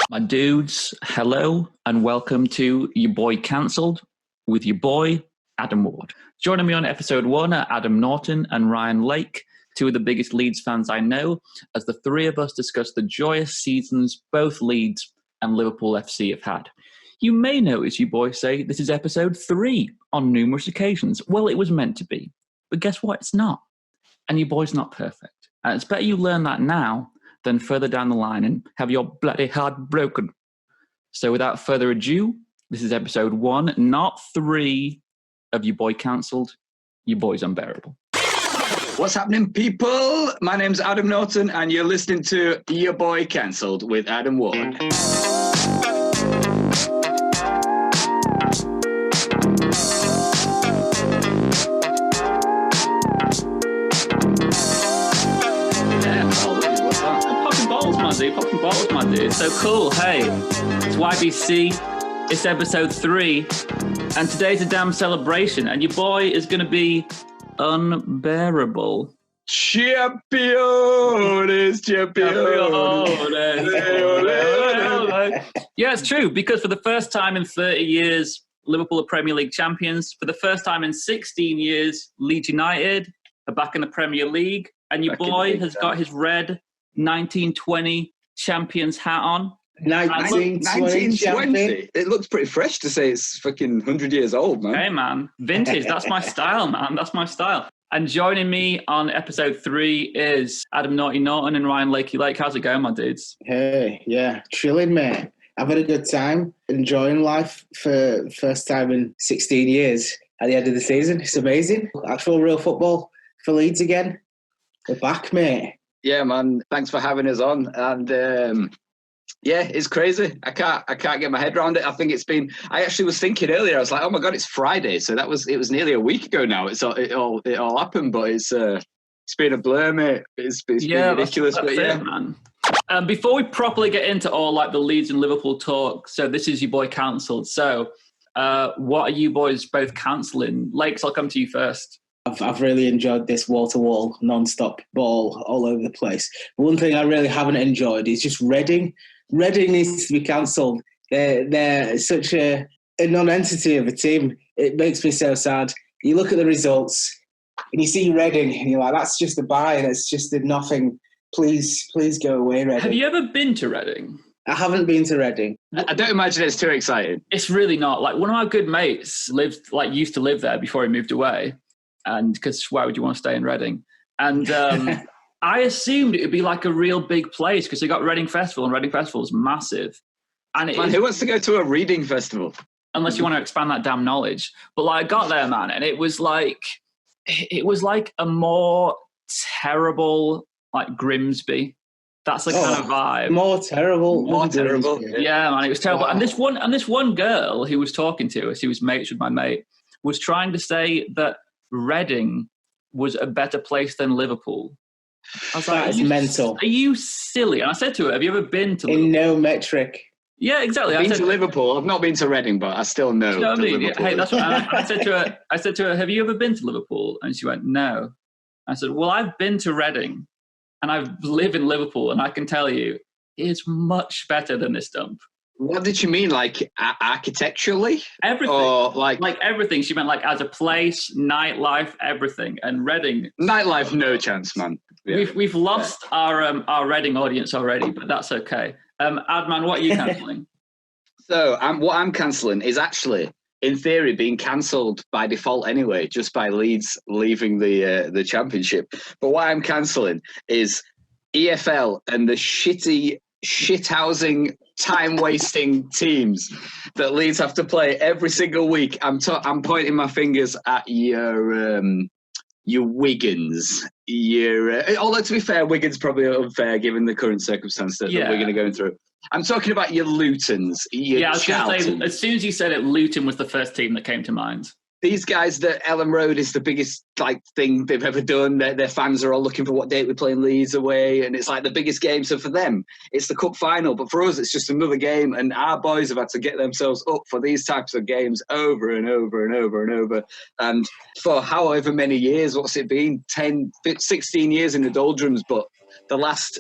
My dudes, hello and welcome to Your Boy Cancelled with your boy, Adam Ward. Joining me on episode 1 are Adam Norton and Ryan Lake, two of the biggest Leeds fans I know, as the three of us discuss the joyous seasons both Leeds and Liverpool FC have had. You may notice you boys say this is episode 3 on numerous occasions. Well, it was meant to be. But guess what? It's not. And your boy's not perfect. And it's better you learn that now than further down the line and have your bloody heart broken. So without further ado, this is episode 1, not 3 of Your Boy Cancelled, Your Boy's Unbearable. What's happening, people? My name's Adam Norton and you're listening to Your Boy Cancelled with Adam Ward. Popping bottles, my dude. So cool. Hey, it's YBC. It's episode 3. And today's a damn celebration. And your boy is going to be unbearable. Champions! Yeah, it's true. Because for the first time in 30 years, Liverpool are Premier League champions. For the first time in 16 years, Leeds United are back in the Premier League. And your boy has got his red 1920 champions hat on. 1920. It looks pretty fresh to say it's fucking 100 years old, man. Hey, man. Vintage. That's my style, man. That's my style. And joining me on episode 3 is Adam Norton and Ryan Lake. How's it going, my dudes? Hey, yeah. Chilling, mate. I've had a good time. Enjoying life for the first time in 16 years at the end of the season. It's amazing. Actual real football for Leeds again. We're back, mate. Yeah, man. Thanks for having us on. And yeah, it's crazy. I can't get my head around it. I think it's been. I actually was thinking earlier. I was like, oh my god, it's Friday. So it was nearly a week ago now. It all happened, but it's been a blur, mate. It's been ridiculous. That's it, man. Before we properly get into all like the Leeds and Liverpool talk, so this is your boy cancelled. So, what are you boys both cancelling? Lakes, I'll come to you first. I've really enjoyed this wall-to-wall, non-stop ball all over the place. One thing I really haven't enjoyed is just Reading. Reading needs to be cancelled. They're such a non-entity of a team. It makes me so sad. You look at the results and you see Reading and you're like, that's just a bye. That's just a nothing. Please go away, Reading. Have you ever been to Reading? I haven't been to Reading. I don't imagine it's too exciting. It's really not. Like one of my good mates used to live there before he moved away. And because why would you want to stay in Reading? And I assumed it would be like a real big place because they got Reading Festival, and Reading Festival is massive. And who wants to go to a reading festival? Unless you want to expand that damn knowledge. But like, I got there, man, and it was like a more terrible like Grimsby. That's the kind of vibe. More terrible. Yeah, man, it was terrible. Wow. And this one girl who was talking to us, who was mates with my mate, was trying to say that Reading was a better place than Liverpool. I was like, that's mental. Are you silly? And I said to her, have you ever been to Liverpool? In no metric. Yeah, exactly. I've been to Liverpool. I've not been to Reading, but I still know. You know what I mean? Hey, that's what I said to her, have you ever been to Liverpool? And she went, no. I said, well, I've been to Reading and I live in Liverpool and I can tell you it's much better than this dump. What did you mean, like architecturally? Everything. Or like everything. She meant like as a place, nightlife, everything. And Reading. Nightlife, no chance, man. Yeah. We've lost our Reading audience already, but that's okay. Adman, what are you cancelling? So what I'm cancelling is actually, in theory, being cancelled by default anyway, just by Leeds leaving the championship. But what I'm cancelling is EFL and the shithousing, time-wasting teams that Leeds have to play every single week. I'm pointing my fingers at your Wiggins. Although to be fair, Wiggins probably unfair given the current circumstance that we're going to go through. I'm talking about your Lutons. I was going to say, as soon as you said it, Luton was the first team that came to mind. These guys, that Ellen Road is the biggest thing they've ever done. Their fans are all looking for what date we're playing Leeds away, and it's like the biggest game. So for them, it's the cup final, but for us, it's just another game. And our boys have had to get themselves up for these types of games over and over and over and over. And for however many years, what's it been? 10, 16 years in the doldrums, but the last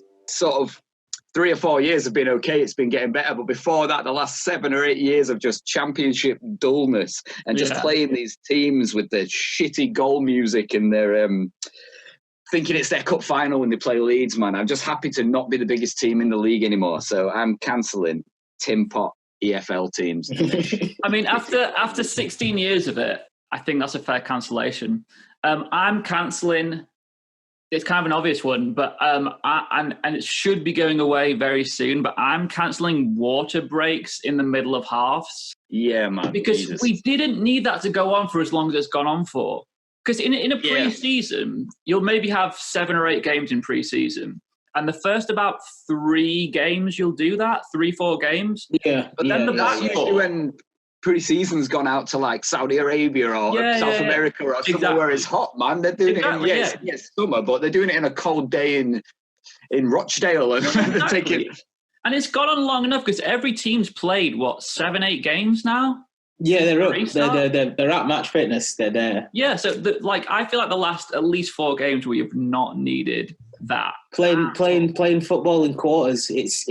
3 or 4 years have been okay. It's been getting better. But before that, the last 7 or 8 years of just championship dullness and just playing these teams with their shitty goal music and their thinking it's their cup final when they play Leeds, man. I'm just happy to not be the biggest team in the league anymore. So I'm cancelling Tim Pot EFL teams. I mean, after 16 years of it, I think that's a fair cancellation. I'm cancelling. It's kind of an obvious one, but and it should be going away very soon. But I'm cancelling water breaks in the middle of halves. Yeah, man. Because we didn't need that to go on for as long as it's gone on for. Because in a pre-season, you'll maybe have 7 or 8 games in pre-season. And the first about 3 games, you'll do that, 3-4 games. Yeah. But then that's usually when pre-season's gone out to like Saudi Arabia or South America or somewhere where it's hot, man. They're doing it in summer, but they're doing it in a cold day in Rochdale. And they're taking. And it's gone on long enough because every team's played, 7-8 games now? Yeah, they're up. They're at match fitness. They're there. Yeah, so I feel like the last at least 4 games we have not needed that. Playing football in quarters, it's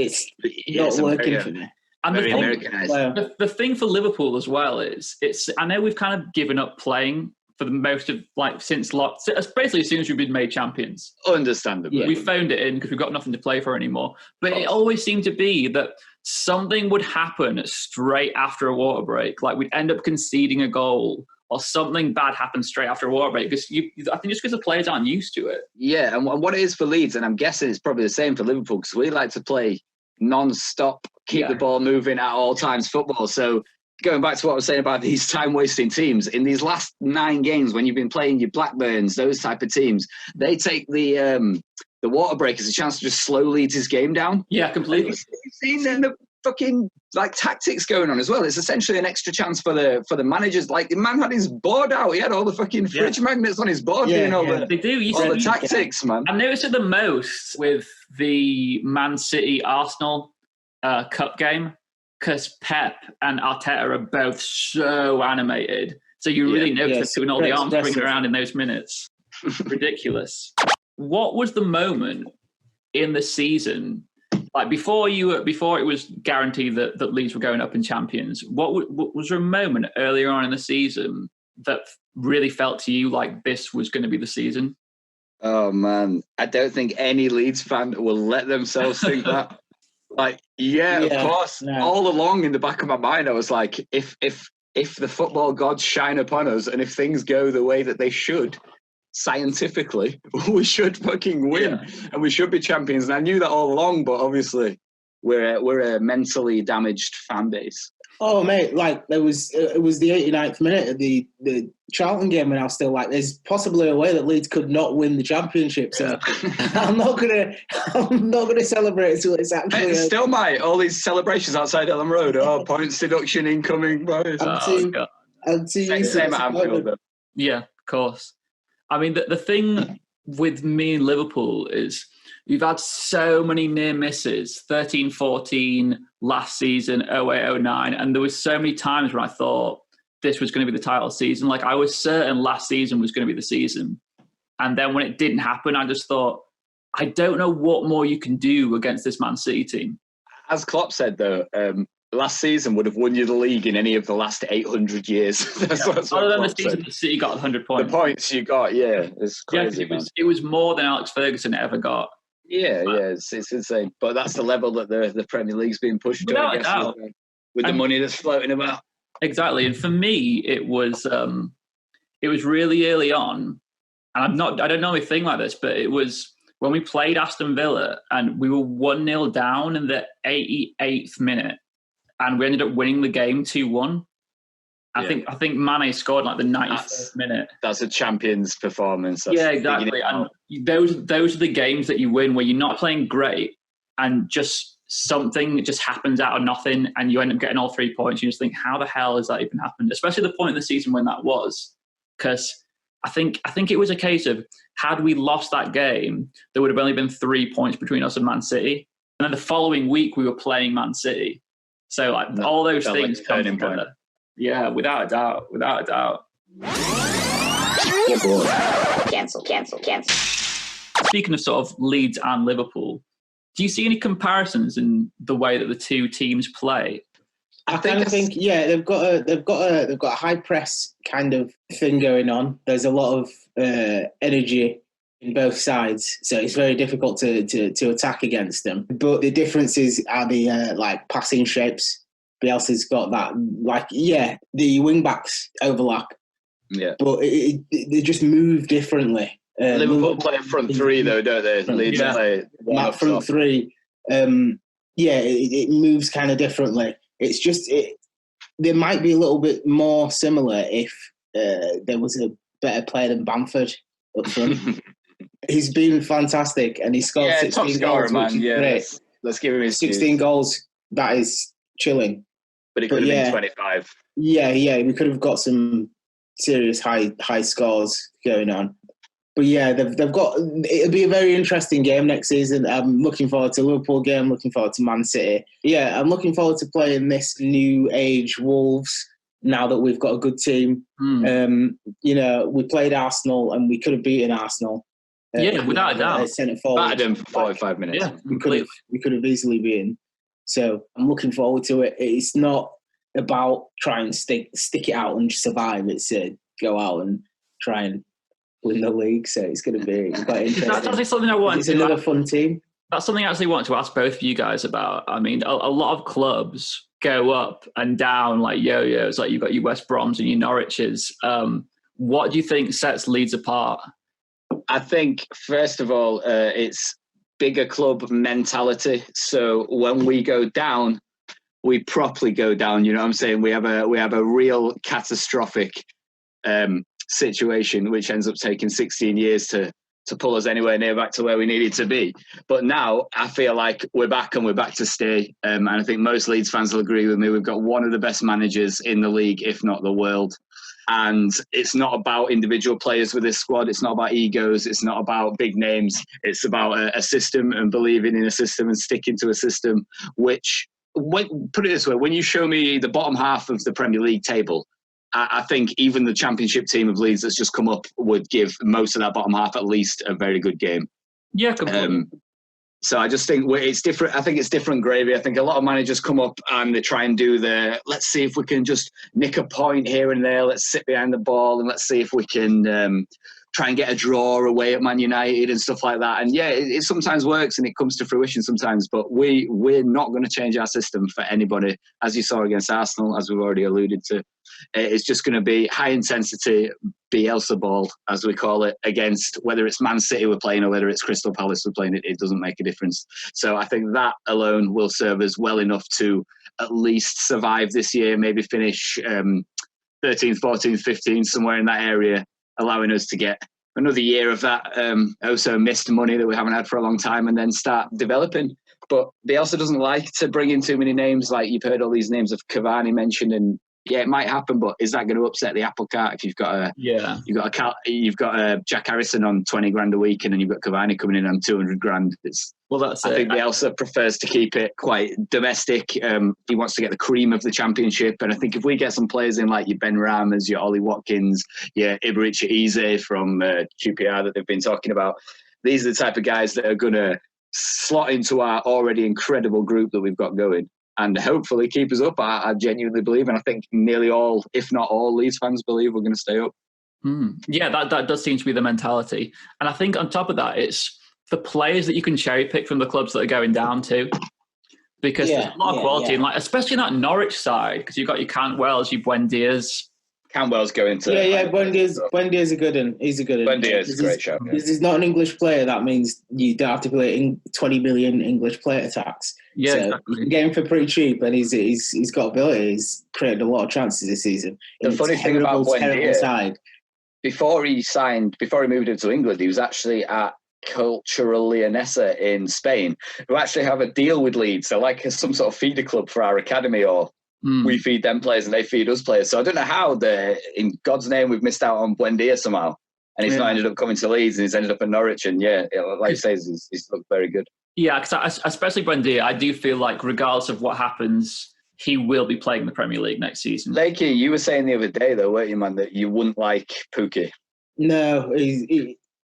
not working for me. And the thing for Liverpool as well is I know we've kind of given up playing for the most of since basically as soon as we've been made champions. Understandably. We phoned it in because we've got nothing to play for anymore. But it always seemed to be that something would happen straight after a water break. Like we'd end up conceding a goal or something bad happens straight after a water break because I think just because the players aren't used to it. Yeah, and what it is for Leeds, and I'm guessing it's probably the same for Liverpool because we like to play non-stop, keep the ball moving at all times football. So going back to what I was saying about these time-wasting teams, in these last 9 games when you've been playing your Blackburns, those type of teams, they take the water break as a chance to just slow Leeds' game down. Yeah, completely. You've seen the fucking tactics going on as well. It's essentially an extra chance for the managers. Like the man had his board out. He had all the fucking fridge magnets on his board doing all the tactics, man. I noticed it the most with the Man City Arsenal Cup game because Pep and Arteta are both so animated. So you really notice they're doing all the arms swinging around in those minutes. Ridiculous. What was the moment in the season? Like before it was guaranteed that Leeds were going up in champions. What was there a moment earlier on in the season that really felt to you like this was going to be the season? Oh man, I don't think any Leeds fan will let themselves think that. Of course. No. All along in the back of my mind, I was like, if the football gods shine upon us, and if things go the way that they should, scientifically, we should fucking win, and we should be champions. And I knew that all along, but obviously, we're a mentally damaged fan base. Oh mate, it was the 89th minute of the Charlton game, and I was still like, there's possibly a way that Leeds could not win the championship. So I'm not gonna celebrate until it's actually. It still might. All these celebrations outside Ellen Road. Oh, points deduction incoming, boys. Same at Anfield, though. Yeah, of course. I mean, the thing with me and Liverpool is we've had so many near misses, 13-14, last season, 08-09, and there was so many times where I thought this was going to be the title season. Like I was certain last season was going to be the season. And then when it didn't happen, I just thought, I don't know what more you can do against this Man City team. As Klopp said, though, last season would have won you the league in any of the last 800 years. Other than the season that City got 100 points. The points you got, it's crazy. It was more than Alex Ferguson ever got. It's insane. But that's the level that the Premier League's being pushed to, I guess, with the money that's floating about. Exactly. And for me, it was really early on, and I don't know anything like this, but it was when we played Aston Villa and we were 1-0 down in the 88th minute. And we ended up winning the game 2-1. I think Mane scored the 91st minute. That's a champion's performance. Exactly. And those are the games that you win where you're not playing great and just something just happens out of nothing and you end up getting all 3 points. You just think, how the hell has that even happened? Especially the point in the season when that was. Because I think it was a case of, had we lost that game, there would have only been 3 points between us and Man City. And then the following week we were playing Man City. So all those things come together. Yeah, without a doubt. Cancel. Speaking of sort of Leeds and Liverpool, Do you see any comparisons in the way that the two teams play? I kind of think, they've got a high press kind of thing going on. There's a lot of energy in both sides, so it's very difficult to attack against them. But the differences are the passing shapes. Bielsa's got that, the wing backs overlap. Yeah, but they just move differently. Liverpool play a front three though, don't they? Leeds play one up front top. Three. It moves kind of differently. It's just they might be a little bit more similar if there was a better player than Bamford up front. He's been fantastic, and he scored 16 goals, man. which is great. Let's give him his 16 goals. That is chilling. But it could have been 25. Yeah, we could have got some serious high scores going on. But yeah, they've got. It'll be a very interesting game next season. I'm looking forward to Liverpool game. Looking forward to Man City. Yeah, I'm looking forward to playing this new age Wolves. Now that we've got a good team, we played Arsenal and we could have beaten Arsenal. Without a doubt. Centre forward. Battered them for 45 minutes. Yeah, we could have easily beaten. So I'm looking forward to it. It's not about trying to stick it out and survive. It's go out and try and win the league. So it's going to be quite interesting. That's actually something I want. It's another fun team. That's something I actually want to ask both of you guys about. I mean, a lot of clubs go up and down like yo-yos. Like you've got your West Broms and your Norwiches. What do you think sets Leeds apart? I think, first of all, it's bigger club mentality. So when we go down, we properly go down. You know what I'm saying? We have a real catastrophic situation, which ends up taking 16 years to pull us anywhere near back to where we needed to be. But now I feel like we're back and we're back to stay. And I think most Leeds fans will agree with me. We've got one of the best managers in the league, if not the world. And it's not about individual players with this squad. It's not about egos. It's not about big names. It's about a system and believing in a system and sticking to a system, which, put it this way, when you show me the bottom half of the Premier League table, I think even the championship team of Leeds that's just come up would give most of that bottom half at least a very good game. Yeah, completely. So I just think it's different. I think it's different gravy. I think a lot of managers come up and they try and do let's see if we can just nick a point here and there. Let's sit behind the ball and let's see if we can try and get a draw away at Man United and stuff like that. And yeah, it sometimes works and it comes to fruition sometimes, but we're not going to change our system for anybody. As you saw against Arsenal, as we've already alluded to, it's just going to be high intensity Bielsa ball, as we call it, against whether it's Man City we're playing or whether it's Crystal Palace we're playing. It doesn't make a difference. So I think that alone will serve us well enough to at least survive this year, maybe finish 13th, 14th, 15th, somewhere in that area, allowing us to get another year of that also missed money that we haven't had for a long time and then start developing. But Bielsa doesn't like to bring in too many names. Like you've heard all these names of Cavani mentioned, and yeah, it might happen, but is that going to upset the apple cart if you've got a Jack Harrison on 20 grand a week and then you've got Cavani coming in on 200 grand? I think Bielsa prefers to keep it quite domestic. He wants to get the cream of the championship, and I think if we get some players in like your Ben Ramas, your Ollie Watkins, your Ibrahim Eze from QPR that they've been talking about, these are the type of guys that are going to slot into our already incredible group that we've got going. And hopefully keep us up. I genuinely believe, and I think nearly all, if not all, Leeds fans believe we're going to stay up. Yeah, that does seem to be the mentality. And I think on top of that, it's the players that you can cherry pick from the clubs that are going down too. Because there's a lot of quality, and especially in that Norwich side, because you've got your Cantwells, your Buendias. Cantwell's going to... Buendia's a good one. He's a good one. Buendia's a great shout. Because he's not an English player, that means you don't have to play 20 million English player tax. Yeah, so exactly. You can get him for pretty cheap, and he's got ability. He's created a lot of chances this season. The funny thing about Buendia, side. Before he moved into England, he was actually at Cultural Leonesa in Spain, who actually have a deal with Leeds. They're like some sort of feeder club for our academy, or we feed them players and they feed us players. So I don't know how in God's name we've missed out on Buendia somehow. And he's not ended up coming to Leeds, and he's ended up in Norwich. And like you say, he's looked very good. Yeah, because especially Buendia, I do feel like regardless of what happens, he will be playing the Premier League next season. Lakey, you were saying the other day, though, weren't you, man, that you wouldn't like Pukki? No,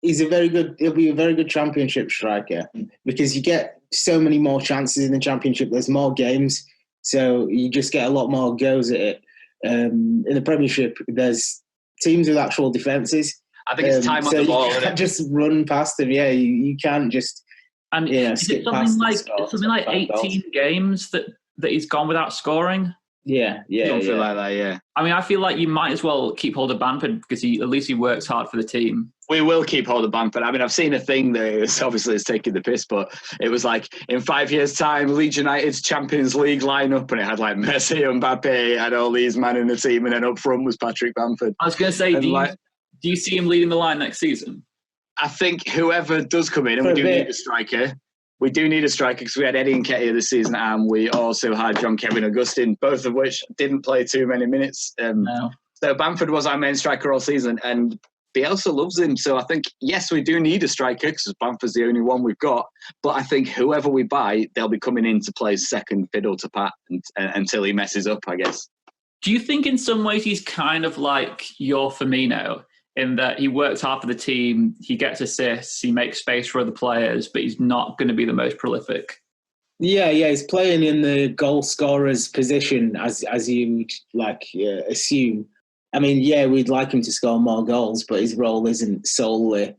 he'll be a very good championship striker because you get so many more chances in the championship. There's more games, so you just get a lot more goes at it. In the Premiership, there's teams with actual defences. I think it's time on the ball. You can't just run past them. Yeah, you can't just. And is it something like 18 games that he's gone without scoring? Something like that, yeah. I mean, I feel like you might as well keep hold of Bamford because at least he works hard for the team. We will keep hold of Bamford. I mean, I've seen a thing that obviously is taking the piss, but it was like, in 5 years' time, Leeds United's Champions League lineup, and it had like Messi, Mbappe, and all these men in the team, and then up front was Patrick Bamford. I was going to say, do you see him leading the line next season? I think whoever does come in, and we do need a striker. We do need a striker because we had Eddie Nketiah this season, and we also had John Kevin Augustine, both of which didn't play too many minutes. No. So Bamford was our main striker all season, and Bielsa loves him. So I think, yes, we do need a striker because Bamford's the only one we've got. But I think whoever we buy, they'll be coming in to play second fiddle to Pat until he messes up, I guess. Do you think in some ways he's kind of like your Firmino? In that he works hard for the team, he gets assists, he makes space for other players, but he's not going to be the most prolific. Yeah, he's playing in the goal scorer's position as you would assume. I mean, we'd like him to score more goals, but his role isn't solely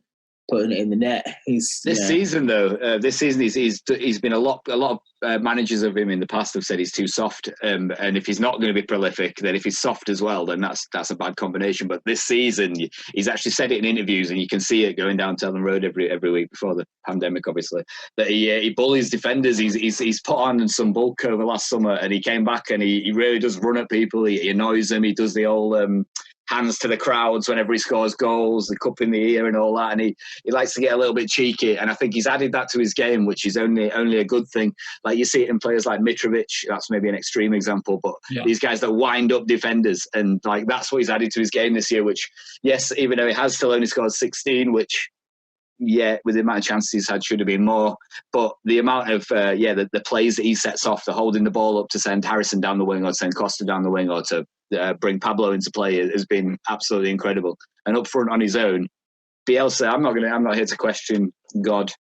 putting it in the net. This season, he's been a lot of managers of him in the past have said he's too soft, and if he's not going to be prolific, then if he's soft as well, then that's a bad combination. But this season, he's actually said it in interviews, and you can see it going down Ellen Road every week before the pandemic, obviously, that he bullies defenders. He's put on some bulk over last summer, and he came back and he really does run at people. He annoys them. He does the old hands to the crowds whenever he scores goals, the cup in the ear and all that, and he likes to get a little bit cheeky, and I think he's added that to his game, which is only a good thing. Like you see it in players like Mitrovic, that's maybe an extreme example, but these guys that wind up defenders, and like that's what he's added to his game this year, which, yes, even though he has still only scored 16, which with the amount of chances he's had should have been more, but the amount of the plays that he sets off, the holding the ball up to send Harrison down the wing or send Costa down the wing or to bring Pablo into play has been absolutely incredible. And up front on his own, Bielsa, I'm not here to question God,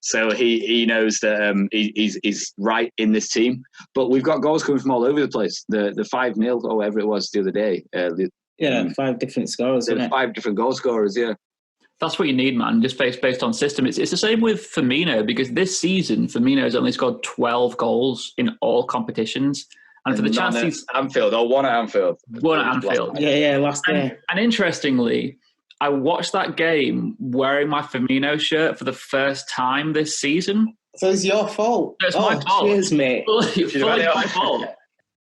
so he knows that he's right in this team. But we've got goals coming from all over the place. The 5-0 or whatever it was the other day. 5 different scorers. 5 different goal scorers. Yeah. That's what you need, man, just based on system. It's the same with Firmino, because this season, Firmino has only scored 12 goals in all competitions. And for the chances... Anfield, or one at Anfield. One at Anfield. Last day. And interestingly, I watched that game wearing my Firmino shirt for the first time this season. So it's your fault. It's my fault. Cheers, mate. Fully my fault.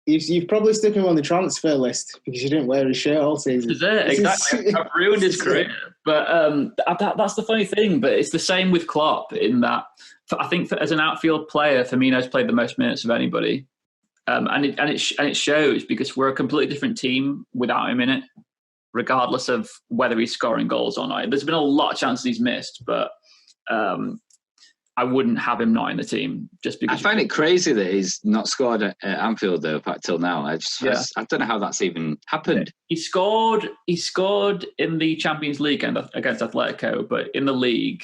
You've probably stuck him on the transfer list because you didn't wear his shirt all season. Exactly. I've ruined his career. But that's the funny thing. But it's the same with Klopp in that I think as an outfield player, Firmino's played the most minutes of anybody. And it shows because we're a completely different team without him in it, regardless of whether he's scoring goals or not. There's been a lot of chances he's missed, but I wouldn't have him not in the team just because. I find it crazy that he's not scored at Anfield though till now. I don't know how that's even happened. He scored in the Champions League against Atletico, but in the league,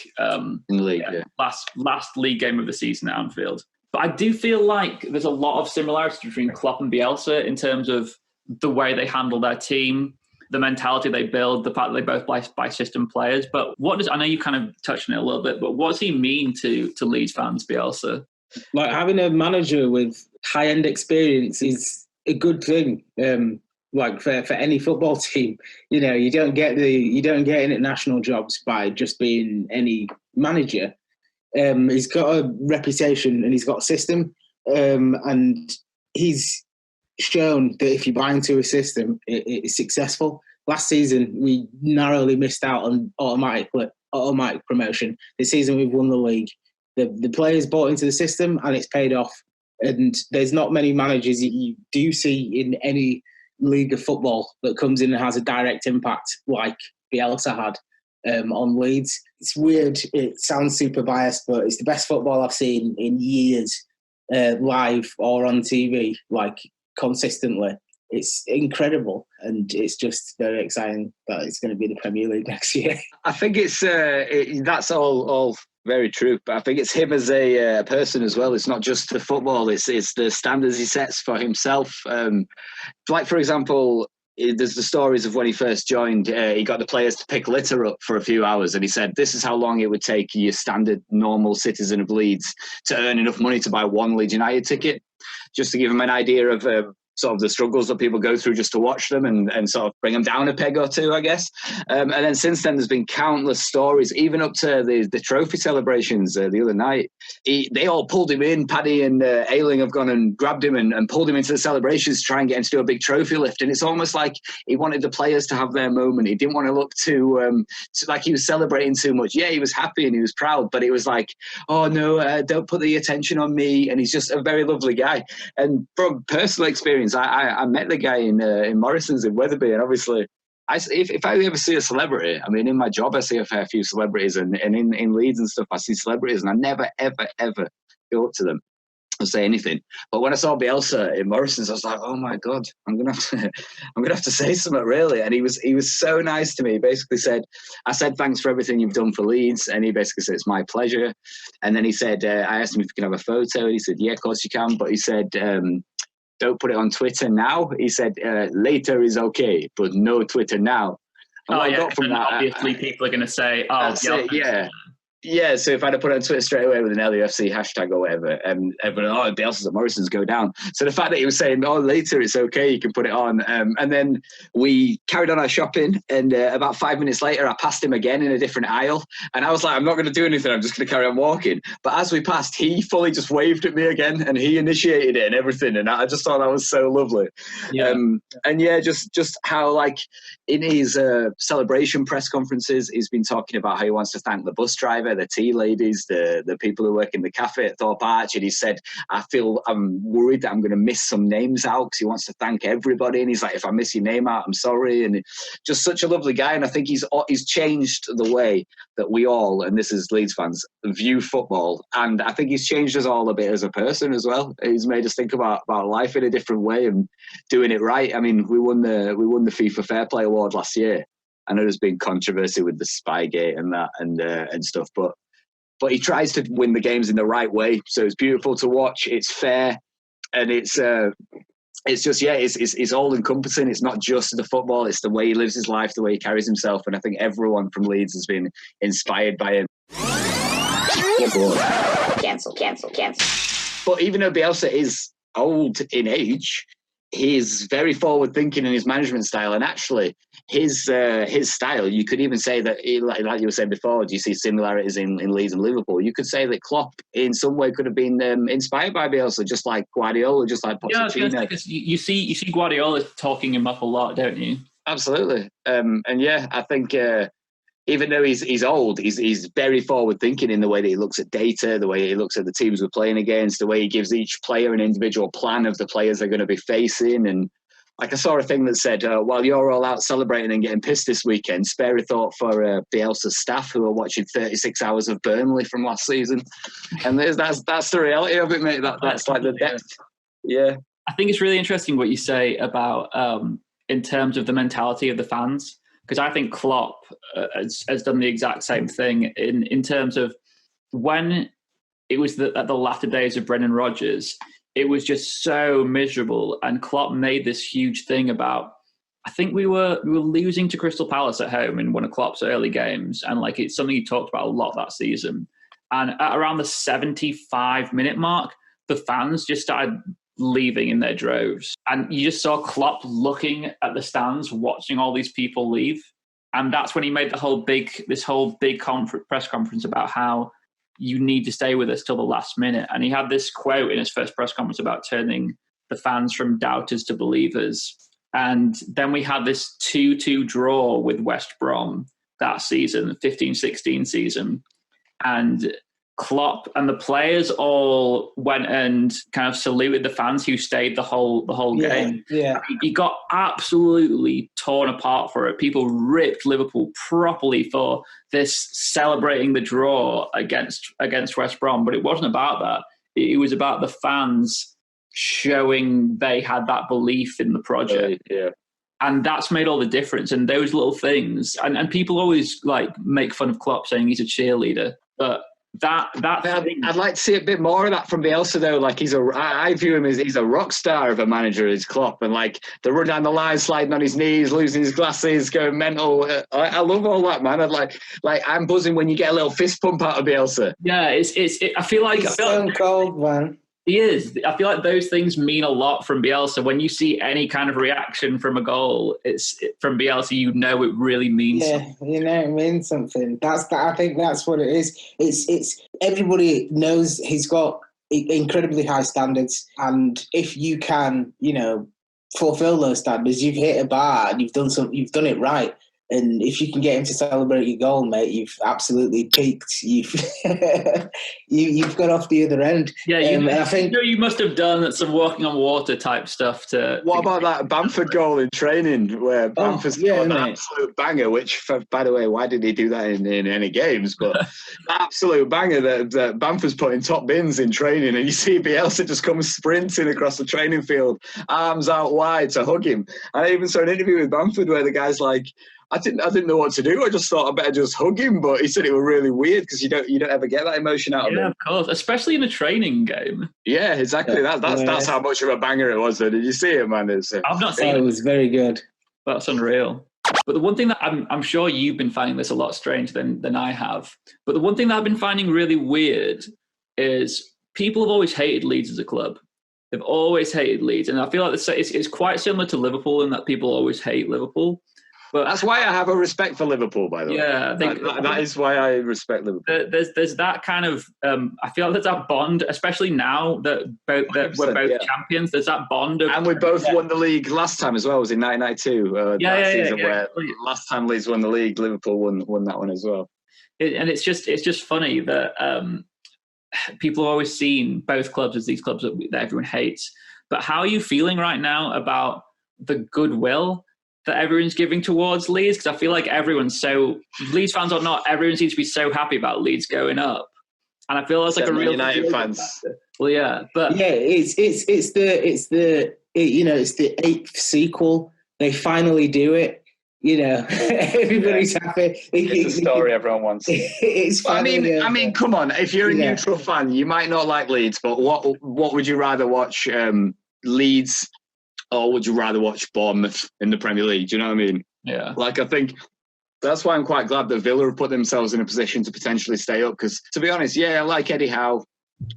last league game of the season at Anfield. But I do feel like there's a lot of similarities between Klopp and Bielsa in terms of the way they handle their team, the mentality they build, the fact that they both play by system players. But I know you kind of touched on it a little bit, but what does he mean to Leeds fans, Bielsa? Like having a manager with high-end experience is a good thing. Like for any football team, you don't get international jobs by just being any manager. He's got a reputation and he's got a system, and he's shown that if you buy into a system, it's successful. Last season, we narrowly missed out on automatic promotion. This season, we've won the league. The players bought into the system, and it's paid off. And there's not many managers you do see in any league of football that comes in and has a direct impact like Bielsa had on Leeds. It's weird. It sounds super biased, but it's the best football I've seen in years, live or on TV, like consistently. It's incredible, and it's just very exciting that it's going to be the Premier League next year. I think that's all very true, but I think it's him as a person as well. It's not just the football; it's the standards he sets for himself. Like, for example, there's the stories of when he first joined. He got the players to pick litter up for a few hours, and he said, "This is how long it would take your standard normal citizen of Leeds to earn enough money to buy one Leeds United ticket." Just to give him an idea of sort of the struggles that people go through just to watch them and sort of bring them down a peg or two, I guess. And then since then, there's been countless stories, even up to the trophy celebrations the other night. They all pulled him in. Paddy and Ayling have gone and grabbed him and pulled him into the celebrations to try and get him to do a big trophy lift. And it's almost like he wanted the players to have their moment. He didn't want to look too like he was celebrating too much. Yeah, he was happy and he was proud, but it was like, oh no, don't put the attention on me. And he's just a very lovely guy. And from personal experience, I met the guy in Morrison's in Wetherby, and obviously, if I ever see a celebrity, I mean, in my job, I see a fair few celebrities, and in Leeds and stuff, I see celebrities, and I never, ever, ever go up to them or say anything. But when I saw Bielsa in Morrison's, I was like, oh my God, I'm gonna have to say something, really. And he was so nice to me. He basically said, I said, thanks for everything you've done for Leeds. And he basically said, it's my pleasure. And then he said, I asked him if we can have a photo. And he said, yeah, of course you can. But he said, don't put it on Twitter now. He said, later is okay, but no Twitter now. And I got from that, obviously people are going to say, oh, yeah. Yeah, so if I'd have put it on Twitter straight away with an LUFC hashtag or whatever, everyone, Bielsa's at Morrison's, go down. So the fact that he was saying, oh, later it's okay, you can put it on. And then we carried on our shopping, and about 5 minutes later, I passed him again in a different aisle. And I was like, I'm not going to do anything, I'm just going to carry on walking. But as we passed, he fully just waved at me again, and he initiated it and everything. And I just thought that was so lovely. Yeah. And yeah, just how, like, in his celebration press conferences, he's been talking about how he wants to thank the bus driver, the tea ladies, the people who work in the cafe at Thorpe Arch, and he said, I'm worried that I'm going to miss some names out, because he wants to thank everybody, and he's like, if I miss your name out, I'm sorry. And just such a lovely guy, and I think he's changed the way that we all, and this is Leeds fans, view football, and I think he's changed us all a bit as a person as well. He's made us think about life in a different way and doing it right. I mean, we won the FIFA Fair Play Award last year. I know there's been controversy with the Spygate and that and stuff, but he tries to win the games in the right way. So it's beautiful to watch. It's fair, and it's just, yeah, it's all encompassing. It's not just the football; it's the way he lives his life, the way he carries himself, and I think everyone from Leeds has been inspired by him. Cancel. But even though Bielsa is old in age, he's very forward-thinking in his management style, and actually his style, you could even say that, like you were saying before, do you see similarities in Leeds and Liverpool? You could say that Klopp in some way could have been inspired by Bielsa, just like Guardiola, just like Pochettino. Yeah, because you see Guardiola talking him up a lot, don't you? Absolutely. And yeah, I think even though he's old, he's very forward thinking in the way that he looks at data, the way he looks at the teams we're playing against, the way he gives each player an individual plan of the players they're going to be facing. And like, I saw a thing that said, while you're all out celebrating and getting pissed this weekend, spare a thought for Bielsa's staff who are watching 36 hours of Burnley from last season. And that's the reality of it, mate. That's like the depth. Yeah. I think it's really interesting what you say about in terms of the mentality of the fans, because I think Klopp has done the exact same thing in terms of when it was at the latter days of Brendan Rodgers. It was just so miserable, and Klopp made this huge thing about, I think we were losing to Crystal Palace at home in one of Klopp's early games, and like, it's something he talked about a lot that season. And at around the 75-minute mark, the fans just started leaving in their droves, and you just saw Klopp looking at the stands, watching all these people leave, and that's when he made this whole big press conference about how you need to stay with us till the last minute. And he had this quote in his first press conference about turning the fans from doubters to believers. And then we had this 2-2 draw with West Brom that season, the 15-16 season. And Klopp and the players all went and kind of saluted the fans who stayed the whole game. Yeah. He got absolutely torn apart for it. People ripped Liverpool properly for this celebrating the draw against West Brom, but it wasn't about that. It was about the fans showing they had that belief in the project. Yeah. And that's made all the difference. And those little things, and people always like make fun of Klopp saying he's a cheerleader, but I'd like to see a bit more of that from Bielsa though. Like I view him as he's a rock star of a manager, is Klopp, and like the run down the line, sliding on his knees, losing his glasses, going mental. I love all that, man. I'd like I'm buzzing when you get a little fist pump out of Bielsa. Yeah, I feel like He's so cold, man. He is. I feel like those things mean a lot from Bielsa. When you see any kind of reaction from a goal, from Bielsa, you know it really means something. You know it means something. I think that's what it is. It's everybody knows he's got incredibly high standards, and if you can, fulfill those standards, you've hit a bar and you've done it right. And if you can get him to celebrate your goal, mate, you've absolutely peaked. You've got off the other end. Yeah, I think you must have done some walking on water type stuff. What about that Bamford goal in training where Bamford scored an absolute banger? Which, by the way, why did he do that in any games? But absolute banger that Bamford's put in top bins in training, and you see Bielsa just come sprinting across the training field, arms out wide to hug him. And I even saw an interview with Bamford where the guy's like, I didn't know what to do. I just thought I better just hug him, but he said it was really weird because you don't ever get that emotion out of him. Yeah, of course, especially in a training game. Yeah, exactly. That's how much of a banger it was. Though. Did you see it, man? I've not seen it. It was very good. That's unreal. But the one thing that I'm sure you've been finding this a lot stranger than I have. But the one thing that I've been finding really weird is people have always hated Leeds as a club. They've always hated Leeds, and I feel like it's quite similar to Liverpool in that people always hate Liverpool. But that's why I have a respect for Liverpool, by the way. Yeah, that is why I respect Liverpool. There's that kind of I feel like there's that bond, especially now that we're both champions. There's that bond, and we both won the league last time as well. It was in 1992. Where last time Leeds won the league, Liverpool won that one as well. And it's just funny that people have always seen both clubs as these clubs that everyone hates. But how are you feeling right now about the goodwill that everyone's giving towards Leeds? Because I feel like Leeds fans or not, everyone seems to be so happy about Leeds going up, and I feel that's like a real United fans. Factor. Well, yeah, but yeah, it's the 8th sequel. They finally do it. Everybody's happy. It's a story everyone wants. It's finally, I mean, come on. If you're a neutral fan, you might not like Leeds, but what would you rather watch? Leeds. Or would you rather watch Bournemouth in the Premier League? Do you know what I mean? Yeah. Like, I think that's why I'm quite glad that Villa have put themselves in a position to potentially stay up. Because, to be honest, I like Eddie Howe,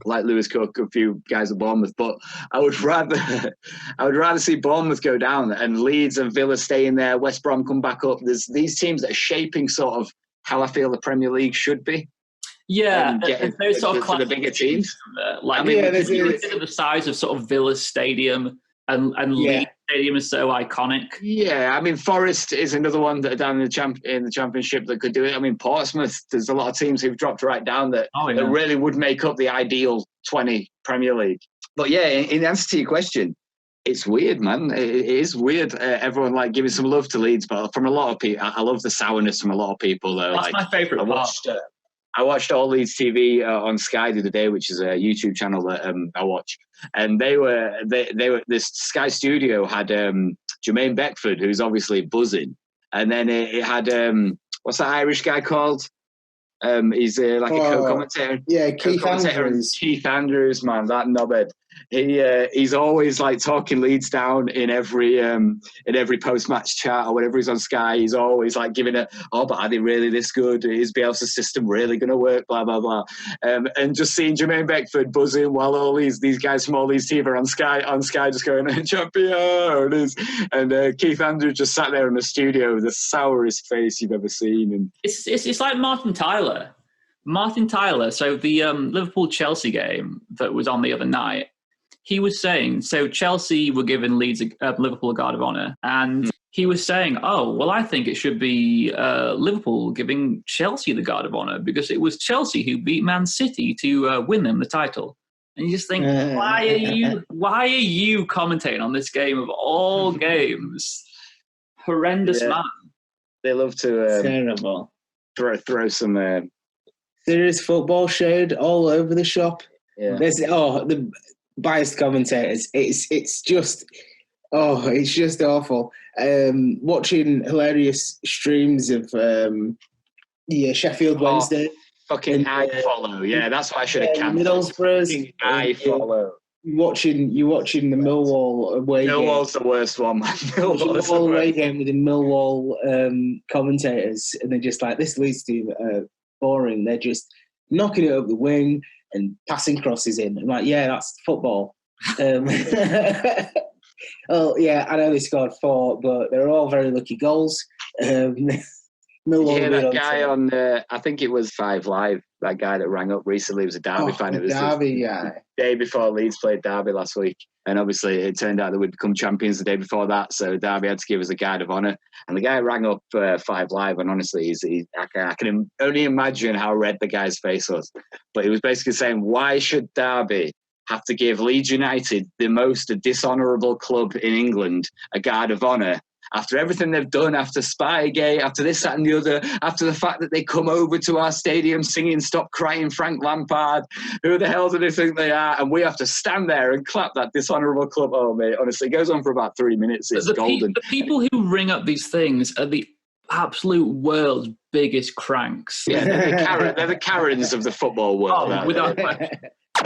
like Lewis Cook, a few guys at Bournemouth, but I would rather see Bournemouth go down and Leeds and Villa stay in there, West Brom come back up. There's these teams that are shaping sort of how I feel the Premier League should be. Yeah, those sort of the bigger teams. If you look at the size of sort of Villa's stadium, and Leeds Stadium is so iconic. Yeah, I mean, Forest is another one that are down in the Championship that could do it. I mean, Portsmouth, there's a lot of teams who've dropped right down that really would make up the ideal 20 Premier League. But yeah, in answer to your question, it's weird, man. It is weird. Everyone like giving some love to Leeds, but from a lot of people, I love the sourness from a lot of people. Though, that's my favourite part. I watched All Leeds TV on Sky the other day, which is a YouTube channel that I watch. And they were this Sky Studio had Jermaine Beckford, who's obviously buzzing, and then it had what's that Irish guy called? He's like a co-commentator. Yeah, Keith Andrews. Keith Andrews, man, that knobhead. He's always like talking Leeds down in every post-match chat or whenever he's on Sky. He's always like giving it, but are they really this good? Is Bielsa's system really going to work? Blah blah blah. And just seeing Jermaine Beckford buzzing while all these guys from all these teams are on Sky just going champion. And Keith Andrews just sat there in the studio with the sourest face you've ever seen. And it's like Martin Tyler. So the Liverpool-Chelsea game that was on the other night, he was saying, so Chelsea were giving Liverpool a guard of honour, and he was saying, I think it should be Liverpool giving Chelsea the guard of honour because it was Chelsea who beat Man City to win them the title. And you just think, why are you commentating on this game of all games? Horrendous man. They love to terrible. Throw some serious football shade all over the shop. Yeah. biased commentators. It's just awful. Watching hilarious streams of Sheffield Wednesday. Fucking I follow. Yeah, that's what I should have cancelled. Middlesbrough's. I follow. You're watching the Millwall away game. Millwall's the worst one, man. Millwall away game with the Millwall commentators, and they're just like, this Leeds team boring. They're just knocking it up the wing and passing crosses in. I'm like, yeah, that's football. Oh yeah, I know they scored 4, but they're all very lucky goals. Yeah, that guy on, I think it was 5 Live, that guy that rang up recently was a Derby fan. It was Derby, the day before Leeds played Derby last week. And obviously it turned out that we'd become champions the day before that, so Derby had to give us a guide of honour. And the guy rang up 5 Live, and honestly, I can only imagine how red the guy's face was. But he was basically saying, why should Derby have to give Leeds United, the most dishonourable club in England, a guard of honour after everything they've done, after Spygate, after this, that and the other, after the fact that they come over to our stadium singing Stop Crying Frank Lampard, who the hell do they think they are? And we have to stand there and clap that dishonourable club. Oh, mate, honestly, it goes on for about 3 minutes. It's golden. The people who ring up these things are the absolute world's biggest cranks. Yeah, they're the Karens of the football world. Oh, without question.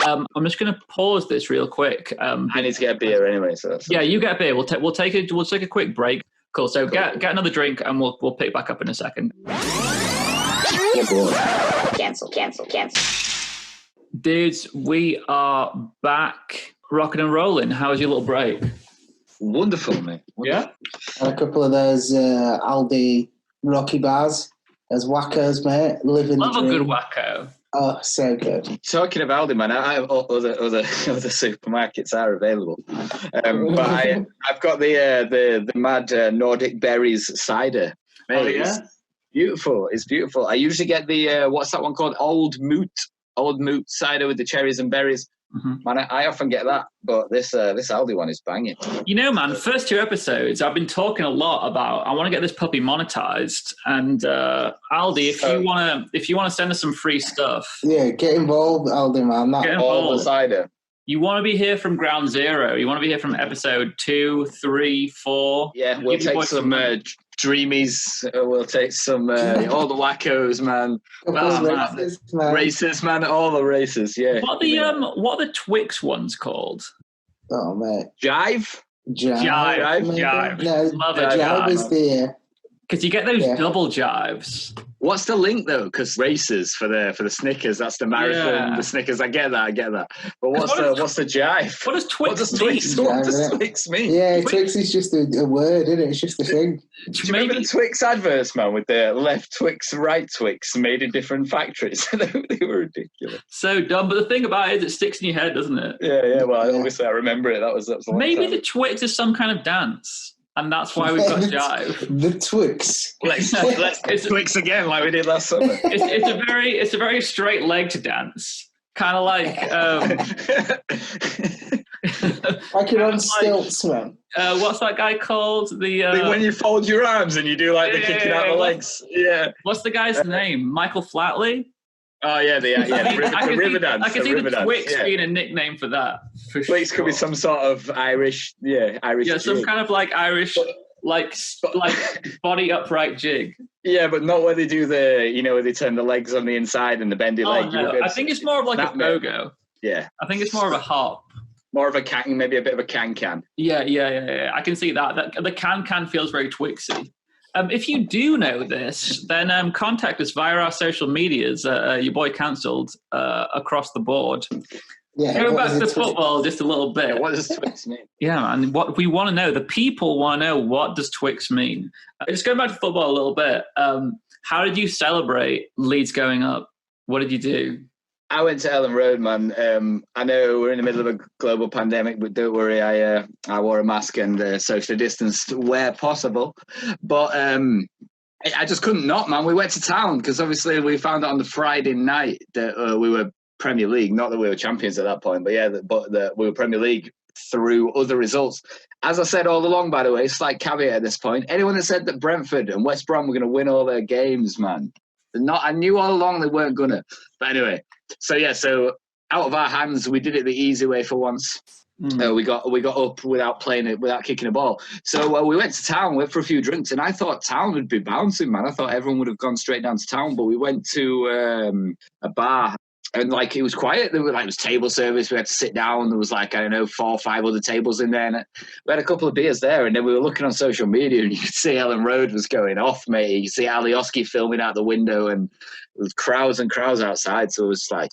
I'm just going to pause this real quick. I need to get a beer anyway. So yeah, you get a beer. We'll take a quick break. Cool. So get another drink, and we'll pick back up in a second. Cancel. Dudes, we are back, rocking and rolling. How was your little break? Wonderful, mate. Yeah. And a couple of those Aldi Rocky bars, those wackos, mate. Love a good wacko. Oh, so good. Talking of Aldi, man, other supermarkets are available, but I've got the mad Nordic berries cider. Mate, oh yeah, beautiful. It's beautiful. I usually get the what's that one called? Old Moot cider with the cherries and berries. Mm-hmm. Man, I often get that, but this Aldi one is banging. You know, man, first 2 episodes, I've been talking a lot about I want to get this puppy monetized, and Aldi, if you wanna send us some free stuff, yeah, get involved, Aldi, man. Get involved. All the cider. You want to be here from ground zero. You want to be here from episode 2, 3, 4. Yeah, we'll take some Dreamies. We'll take some all the wackos, man. Races, man. All the races. Yeah. What are the Twix ones called? Oh mate, Jive. No, Love it. Jive is the because you get those double jives. What's the link though? Because races for the Snickers, that's the marathon. The Snickers, I get that. But what's the jive? What does Twix mean? What does Twix mean? Yeah, Twix is just a word, isn't it? It's just a thing. Do you remember the Twix adverts, man, with the left Twix, right Twix, made in different factories? They were ridiculous. So dumb, but the thing about it is it sticks in your head, doesn't it? Yeah. Well, obviously I remember it. That was maybe the Twix is some kind of dance. And that's why we've got jive. The Twix. Let's Twix again, like we did last summer. It's a very straight legged dance, kind of like like you're on stilts, man. What's that guy called? When you fold your arms and you do like the kicking out the legs. Yeah. What's the guy's name? Michael Flatley. Oh yeah, the river dance. I can see the Twix being a nickname for that. For Twix could be some sort of Irish. Yeah, some kind of like Irish, like body upright jig. Yeah, but not where they do where they turn the legs on the inside and the bendy leg. No. I think it's more of like a pogo. Yeah, I think it's more of a hop. More of a can, maybe a bit of a can. Yeah. I can see that. The can feels very Twixy. If you do know this, then contact us via our social medias. Your boy cancelled across the board. Yeah, go back to football just a little bit. Yeah, what does Twix mean? Yeah, man. What we want to know, the people want to know, what does Twix mean? Just going back to football a little bit. How did you celebrate Leeds going up? What did you do? I went to Ellen Road, man. I know we're in the middle of a global pandemic, but don't worry, I wore a mask and socially distanced where possible. But I just couldn't not, man. We went to town because obviously we found out on the Friday night that we were Premier League. Not that we were champions at that point, but yeah, we were Premier League through other results. As I said all along, by the way, slight caveat at this point, anyone that said that Brentford and West Brom were going to win all their games, man, I knew all along they weren't going to. But anyway. So out of our hands. We did it the easy way for once. We got up without kicking a ball. So we went to town, went for a few drinks, and I thought town would be bouncing, man. I thought everyone would have gone straight down to town, but we went to a bar. And like it was quiet. There was table service. We had to sit down. There was 4 or 5 other tables in there. And we had a couple of beers there. And then we were looking on social media, and you could see Ellen Road was going off, mate. You could see Alioski filming out the window, and there was crowds and crowds outside. So it was like,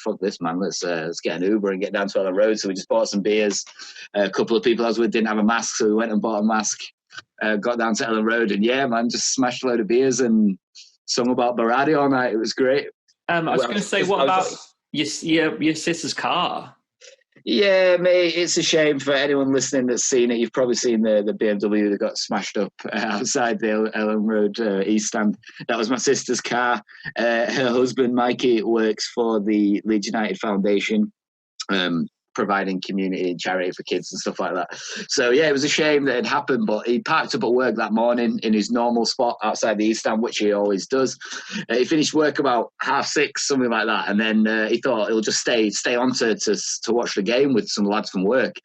fuck this, man. Let's get an Uber and get down to Ellen Road. So we just bought some beers. A couple of people I was with didn't have a mask, so we went and bought a mask. Got down to Ellen Road, and yeah, man, just smashed a load of beers and sung about Baradi all night. It was great. I was going to say, what about your sister's car? Yeah, mate, it's a shame for anyone listening that's seen it. You've probably seen the BMW that got smashed up outside the Ellen Road East Stand. That was my sister's car. Her husband, Mikey, works for the Leeds United Foundation, providing community and charity for kids and stuff like that. So yeah, it was a shame that it happened, but he parked up at work that morning in his normal spot outside the East Stand, which he always does. He finished work about 6:30, something like that, and then he thought he'll just stay on to watch the game with some lads from work,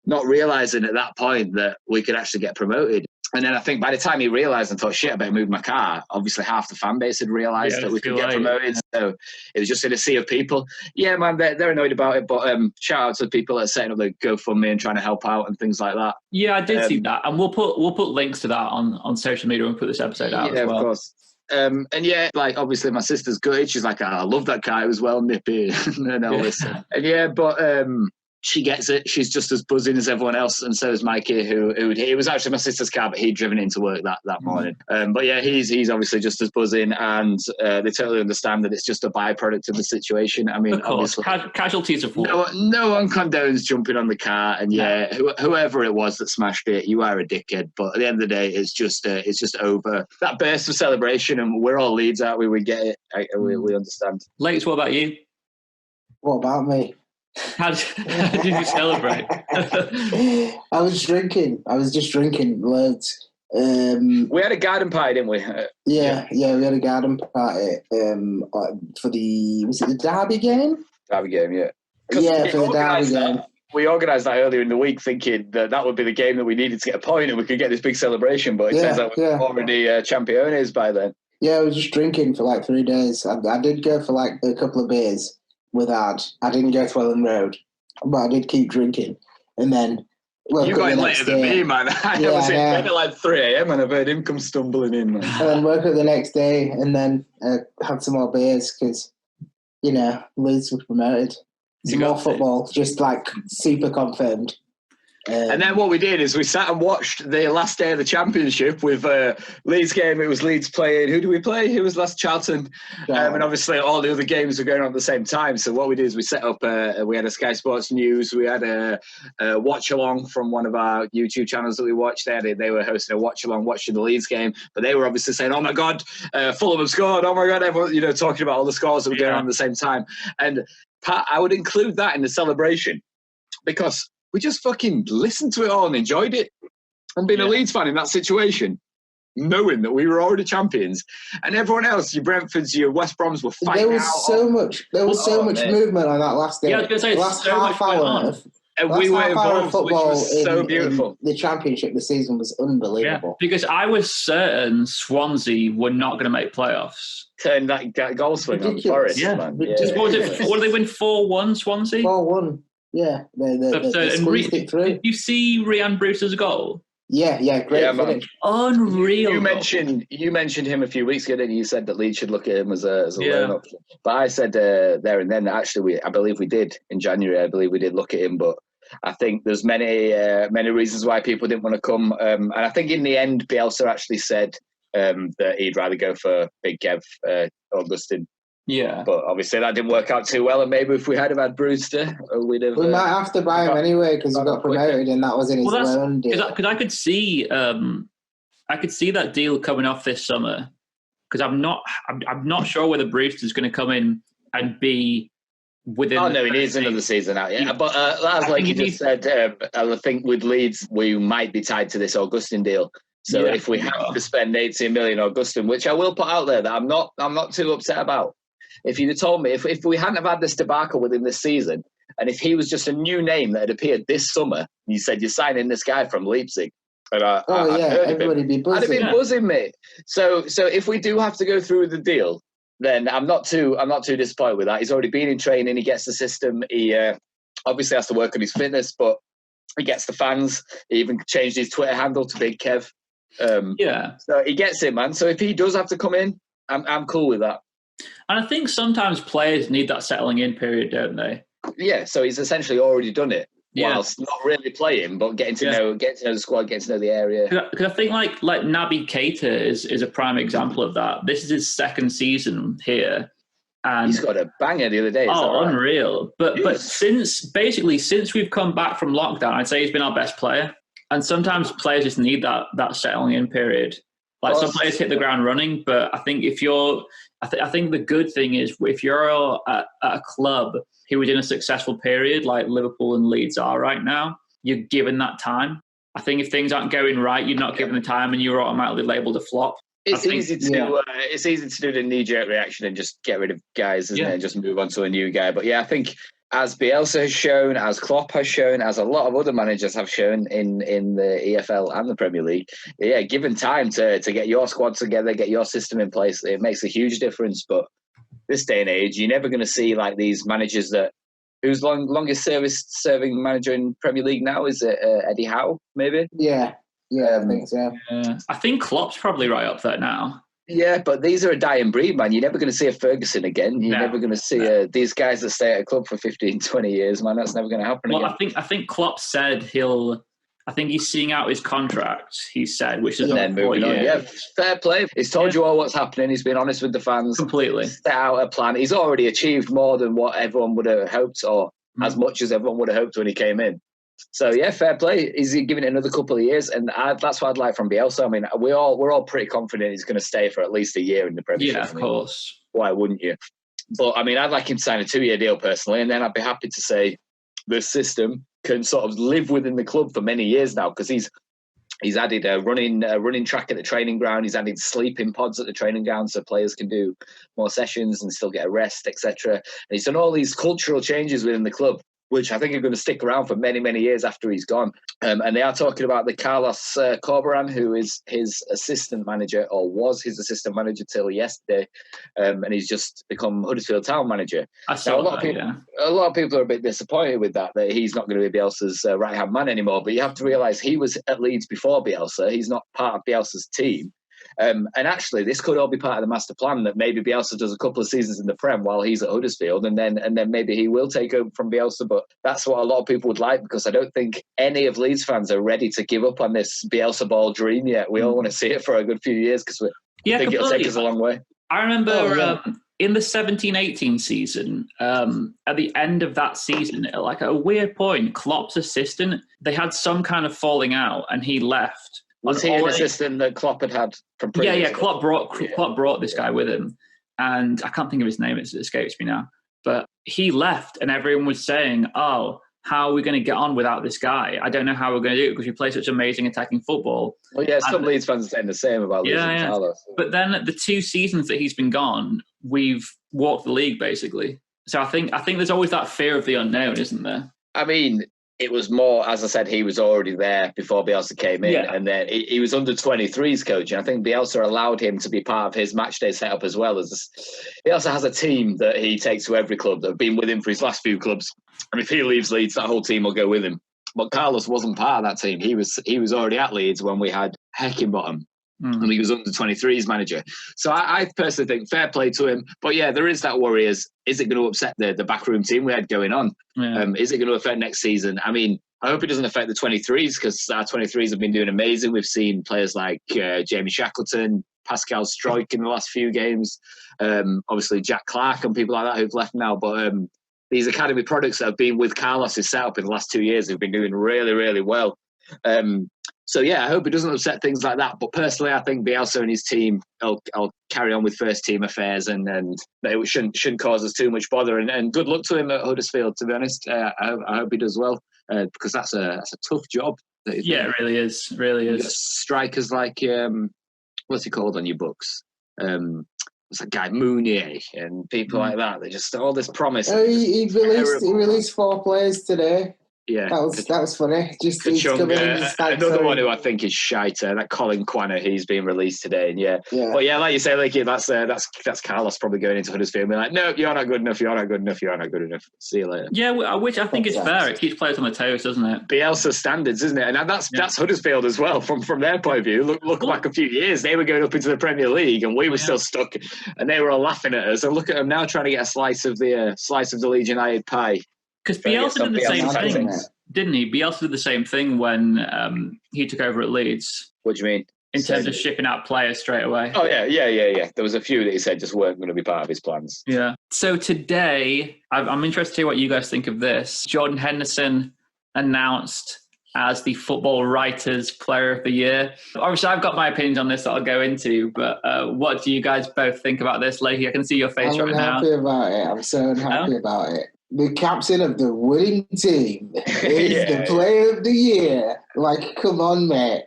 not realising at that point that we could actually get promoted. And then I think by the time he realised and thought, shit, I better move my car, obviously half the fan base had realised that we could get promoted. So it was just in a sea of people. Yeah, man, they're annoyed about it. But shout out to the people that are setting up the GoFundMe and trying to help out and things like that. Yeah, I did see that. And we'll put links to that on social media and put this episode out as well. Yeah, of course. And yeah, obviously my sister's good. She's like, I love that car. It was well nippy and all this. And yeah, but she gets it. She's just as buzzing as everyone else, and so is Mikey, who it was actually my sister's car, but he'd driven into work that morning. But yeah, he's obviously just as buzzing, and they totally understand that it's just a byproduct of the situation. I mean, of course, casualties of war. No one condones jumping on the car, and yeah, whoever it was that smashed it, you are a dickhead. But at the end of the day, it's just over. That burst of celebration, and we're all Leeds, aren't we? We get it. We understand. Lakes, what about you? What about me? How did you celebrate? I was just drinking loads. We had a garden party, didn't we? Yeah, we had a garden party for was it the Derby game? Derby game, yeah. Yeah, for the Derby game. We organised that earlier in the week thinking that would be the game that we needed to get a point and we could get this big celebration, but it turns out we were already Championes by then. Yeah, I was just drinking for 3 days. I did go for a couple of beers with Ad. I didn't go to Ellen Road, but I did keep drinking. And then you got in later than me, man. I was in bed at 3 a.m. and I've heard him come stumbling in, man. And then woke up the next day and then had some more beers because, Leeds were promoted. Some more football, just super confirmed. And then what we did is we sat and watched the last day of the championship with Leeds game. It was Leeds playing. Who did we play? Who was last? Charlton. And obviously all the other games were going on at the same time. So what we did is we set up, we had a Sky Sports News. We had a watch along from one of our YouTube channels that we watched there. They were hosting a watch along, watching the Leeds game. But they were obviously saying, oh my God, Fulham have scored. Oh my God, everyone, talking about all the scores that were going on at the same time. And Pat, I would include that in the celebration because we just fucking listened to it all and enjoyed it. And being a Leeds fan in that situation, knowing that we were already champions, and everyone else, your Brentfords, your West Broms were fighting There was so much movement on that last day. Yeah, I was going to say, the last half hour. And we were involved, which was so beautiful. The championship this season was unbelievable. Yeah, because I was certain Swansea were not going to make playoffs. Turn that goal swing on Forest, man. Yeah. What did they win? 4-1, Swansea? 4-1. Yeah, they squeezed it through. Did you see Rhian Brewster's goal? Yeah, great finish. Unreal. You mentioned him a few weeks ago, didn't you? You said that Leeds should look at him as a loan option. But I said there and then that actually I believe we did in January. I believe we did look at him, but I think there's many reasons why people didn't want to come. And I think in the end, Bielsa actually said that he'd rather go for Big Kev Augustin. Yeah, but obviously that didn't work out too well. And maybe if we had had Brewster, we'd have. We might have to buy him anyway because he got promoted, and that was in his loan deal. Because I could see that deal coming off this summer. Because I'm not sure whether Brewster's going to come in and be within. Oh no, he needs another season out. Yeah, but as like you just said, I think with Leeds we might be tied to this Augustin deal. So if we have to spend 18 million Augustin, which I will put out there that I'm not too upset about. if you'd have told me, if we hadn't have had this debacle with him this season, and if he was just a new name that had appeared this summer, and you said you're signing this guy from Leipzig, and everybody be buzzing. I'd have been buzzing, mate. So if we do have to go through with the deal, then I'm not too disappointed with that. He's already been in training. He gets the system. He obviously has to work on his fitness, but he gets the fans. He even changed his Twitter handle to Big Kev. So he gets it, man. So if he does have to come in, I'm cool with that. And I think sometimes players need that settling in period, don't they? Yeah. So he's essentially already done it. Whilst not really playing, but getting to know the squad, getting to know the area. Because I think like Naby Keita is a prime example of that. This is his second season here, and he's got a banger the other day. Unreal! But since we've come back from lockdown, I'd say he's been our best player. And sometimes players just need that settling in period. Like some players hit the ground running, but I think I think the good thing is if you're at a club who is in a successful period like Liverpool and Leeds are right now, you're given that time. I think if things aren't going right, you're not given the time and you're automatically labelled a flop. It's easy to do the knee-jerk reaction and just get rid of guys, isn't it, and just move on to a new guy. But yeah, I think as Bielsa has shown, as Klopp has shown, as a lot of other managers have shown in the EFL and the Premier League, given time to get your squad together, get your system in place, it makes a huge difference. But this day and age, you're never going to see like these managers who's longest serving manager in Premier League now is it Eddie Howe, maybe? Yeah, I think so. I think Klopp's probably right up there now. Yeah, but these are a dying breed, man. You're never going to see a Ferguson again. You're never going to see these guys that stay at a club for 15, 20 years, man. That's never going to happen again. I think Klopp said I think he's seeing out his contract, he said, which is then moving on. Yeah, fair play. He's told you all what's happening. He's been honest with the fans. Completely. Set out a plan. He's already achieved more than what everyone would have hoped, or as much as everyone would have hoped when he came in. So yeah, fair play. Is he giving it another couple of years? And that's what I'd like from Bielsa. I mean, we're all pretty confident he's going to stay for at least a year in the Premiership. Yeah, of course. Why wouldn't you? But I mean, I'd like him to sign a 2-year deal personally, and then I'd be happy to say the system can sort of live within the club for many years now, because he's added a running track at the training ground. He's added sleeping pods at the training ground so players can do more sessions and still get a rest, etc. And he's done all these cultural changes within the club, which I think are going to stick around for many, many years after he's gone. And they are talking about the Carlos Corberan, who is his assistant manager, or was his assistant manager till yesterday, and he's just become Huddersfield Town manager. A lot of people are a bit disappointed with that he's not going to be Bielsa's right-hand man anymore, but you have to realise he was at Leeds before Bielsa. He's not part of Bielsa's team. And actually, this could all be part of the master plan, that maybe Bielsa does a couple of seasons in the Prem while he's at Huddersfield, and then maybe he will take over from Bielsa. But that's what a lot of people would like, because I don't think any of Leeds fans are ready to give up on this Bielsa ball dream yet. We all want to see it for a good few years, because we think it'll take us a long way. I remember in the 17-18 season, at the end of that season, like at a weird point, Klopp's assistant, they had some kind of falling out, and he left. Was he an assistant that Klopp had from previous? Yeah. Klopp brought this guy with him, and I can't think of his name. It escapes me now. But he left, and everyone was saying, "Oh, how are we going to get on without this guy? I don't know how we're going to do it because we play such amazing attacking football." Well, yeah, some Leeds fans are saying the same about losing Carlos. But then the 2 seasons that he's been gone, we've walked the league basically. So I think there's always that fear of the unknown, isn't there? I mean, it was more, as I said, he was already there before Bielsa came in, and then he was under 23s coach, and I think Bielsa allowed him to be part of his matchday setup as well. Bielsa has a team that he takes to every club that have been with him for his last few clubs, and if he leaves Leeds, that whole team will go with him. But Carlos wasn't part of that team. He was already at Leeds when we had Heckingbottom. And he was under 23s manager. So I personally think fair play to him. But yeah, there is that worry: is it going to upset the backroom team we had going on? Yeah. Is it going to affect next season? I mean, I hope it doesn't affect the 23s, because our 23s have been doing amazing. We've seen players like Jamie Shackleton, Pascal Struijk in the last few games. Obviously Jack Clark and people like that who've left now. But these academy products that have been with Carlos' setup in the last 2 years have been doing really, really well. So yeah, I hope it doesn't upset things like that. But personally, I think Bielsa and his team will carry on with first team affairs, and it shouldn't cause us too much bother. And good luck to him at Huddersfield. To be honest, I hope he does well, because that's a tough job. Yeah, it really is. Really is. Strikers like what's he called on your books? What's was a guy Mounier and people like that. They just all this promise. He released 4 players today. Yeah, that was funny. Just another one who I think is shiter. That Colin Quanner, he's been released today, and but like you say, that's Carlos probably going into Huddersfield and being like, no, you're not good enough. You're not good enough. You're not good enough. See you later. Yeah, which I think is fair. It keeps players on the toes, doesn't it? Bielsa standards, isn't it? And that's Huddersfield as well. From their point of view, look back a few years, they were going up into the Premier League, and we were still stuck, and they were all laughing at us. And look at them now trying to get a slice of the Leeds United pie. Because Bielsa did the same thing, didn't he? Bielsa did the same thing when he took over at Leeds. What do you mean? In terms of shipping out players straight away. Oh, yeah. There was a few that he said just weren't going to be part of his plans. Yeah. So today, I'm interested to hear what you guys think of this. Jordan Henderson announced as the Football Writers Player of the Year. Obviously, I've got my opinions on this that I'll go into, but what do you guys both think about this? Lakey, I can see your face right now. I'm happy about it. I'm so unhappy about it. The captain of the winning team is the Player of the Year. Like, come on, mate.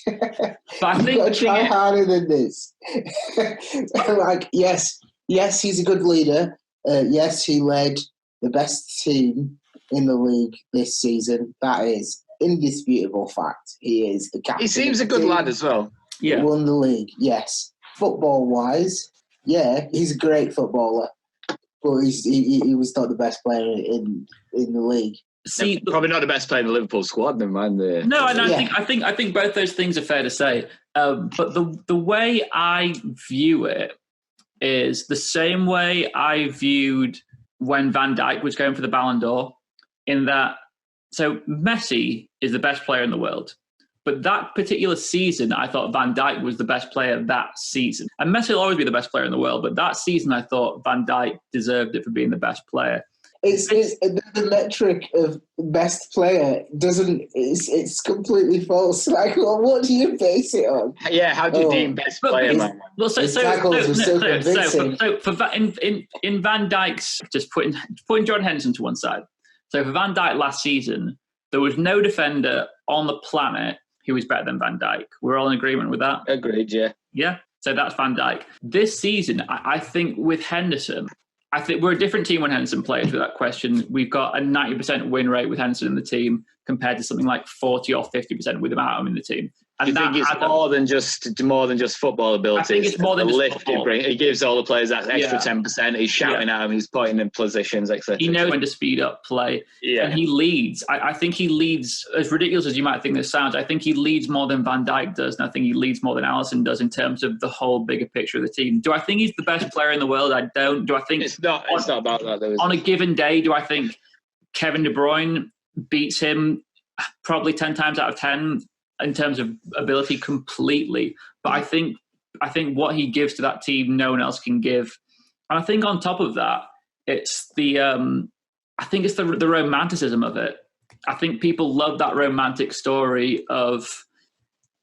But I think you've got to try harder than this. Like, yes, he's a good leader. Yes, he led the best team in the league this season. That is indisputable fact. He is the captain. He seems a good lad as well. Yeah, he won the league. Yes, football-wise, he's a great footballer. But he was not the best player in the league. See, probably not the best player in the Liverpool squad. Never mind. I think both those things are fair to say. But the way I view it is the same way I viewed when Van Dijk was going for the Ballon d'Or. In that, so Messi is the best player in the world. But that particular season, I thought Van Dijk was the best player that season. And Messi will always be the best player in the world, but that season I thought Van Dijk deserved it for being the best player. It's the metric of best player it's completely false. Like, well, what do you base it on? Yeah, how do you deem best player? Well, so for in Van Dijk's, just putting Jordan Henderson to one side. So for Van Dijk last season, there was no defender on the planet who was better than Van Dijk. We're all in agreement with that? Agreed, yeah. Yeah, so that's Van Dijk. This season, I think with Henderson, I think we're a different team when Henderson plays without question. We've got a 90% win rate with Henderson in the team compared to something like 40 or 50% without him in the team. And you think it's more than just football ability? I think it's more than just lift football. He gives all the players that extra 10%. He's shouting at them. He's putting in positions, etc. He knows when to speed up play. Yeah. And he leads. I think he leads, as ridiculous as you might think this sounds, I think he leads more than Van Dijk does. And I think he leads more than Alisson does in terms of the whole bigger picture of the team. Do I think he's the best player in the world? I don't. Do I think it's not about that though? On a given day, do I think Kevin De Bruyne beats him probably 10 times out of 10 in terms of ability completely? But I think what he gives to that team, no one else can give. And I think on top of that, it's the romanticism of it. I think people love that romantic story of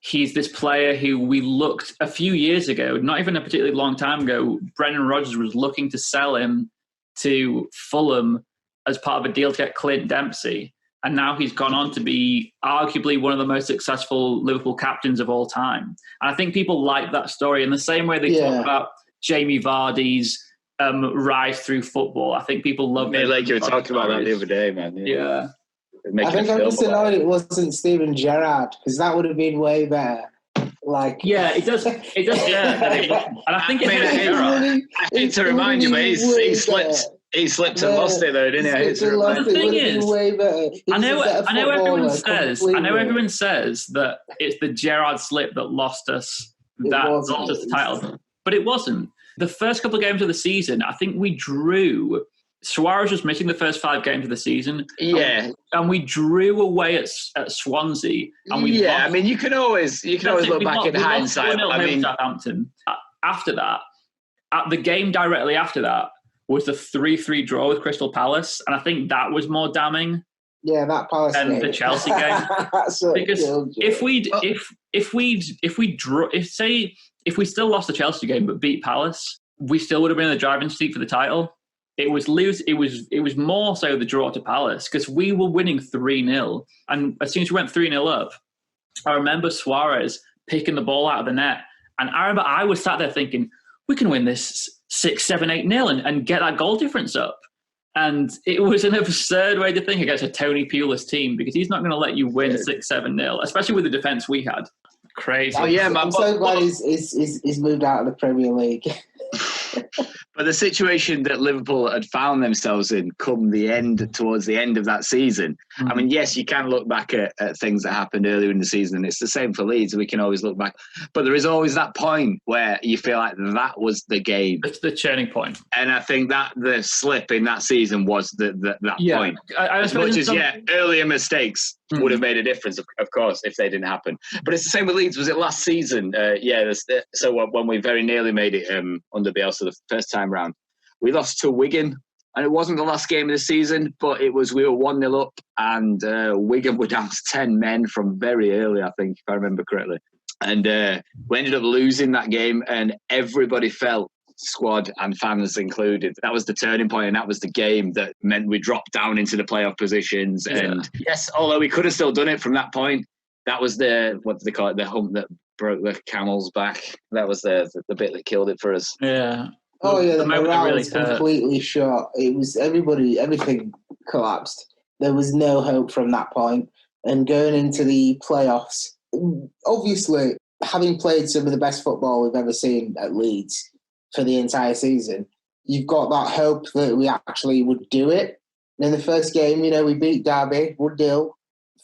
he's this player who we looked a few years ago, not even a particularly long time ago, Brendan Rodgers was looking to sell him to Fulham as part of a deal to get Clint Dempsey. And now he's gone on to be arguably one of the most successful Liverpool captains of all time. And I think people like that story in the same way they talk about Jamie Vardy's rise through football. I think people love it. Like you were talking about that the other day, man. Yeah. I think I'm just annoyed it wasn't Steven Gerrard, because that would have been way better. Like, yeah, it does. Yeah. And I think I hate to remind you, but he slipped. He slipped and lost it though, didn't he? The thing is, I know everyone says that it's the Gerrard slip that lost us the title, but it wasn't. The first couple of games of the season, I think we drew. Suarez was missing the first 5 games of the season. Yeah, and we drew away at Swansea. And we lost. I mean, you can always look back in hindsight. I mean, Southampton. After that, at the game directly after that was the 3-3 draw with Crystal Palace, and I think that was more damning. Yeah, that Palace than game. The Chelsea game. Because if we still lost the Chelsea game but beat Palace, we still would have been in the driving seat for the title. It was more so the draw to Palace because we were winning 3-0, and as soon as we went 3-0 up, I remember Suarez picking the ball out of the net, and I remember I was sat there thinking, we can win this 6-7-8-0 and get that goal difference up. And it was an absurd way to think against a Tony Pulis team, because he's not going to let you win 6-7-0, especially with the defence we had. Crazy. Oh, yeah, man. I'm so glad he's moved out of the Premier League. But the situation that Liverpool had found themselves in towards the end of that season, I mean, yes, you can look back at things that happened earlier in the season, and it's the same for Leeds. We can always look back. But there is always that point where you feel like that was the game. It's the turning point. And I think that the slip in that season was that point. As much as, earlier mistakes would have made a difference, of course, if they didn't happen. But it's the same with Leeds. Was it last season? So when we very nearly made it under Bielsa the first time round, we lost to Wigan, and it wasn't the last game of the season, but we were 1-0 up, and Wigan were down to 10 men from very early, I think, if I remember correctly. And we ended up losing that game, and everybody felt, squad and fans included, that was the turning point, and that was the game that meant we dropped down into the playoff positions. Yeah. And yes, although we could have still done it from that point, that was the, what do they call it, the hump that broke the camel's back. That was the bit that killed it for us. Yeah. Oh yeah, the morale was completely shot. It was everything collapsed. There was no hope from that point. And going into the playoffs, obviously, having played some of the best football we've ever seen at Leeds for the entire season, you've got that hope that we actually would do it. And in the first game, we beat Derby, 1-0,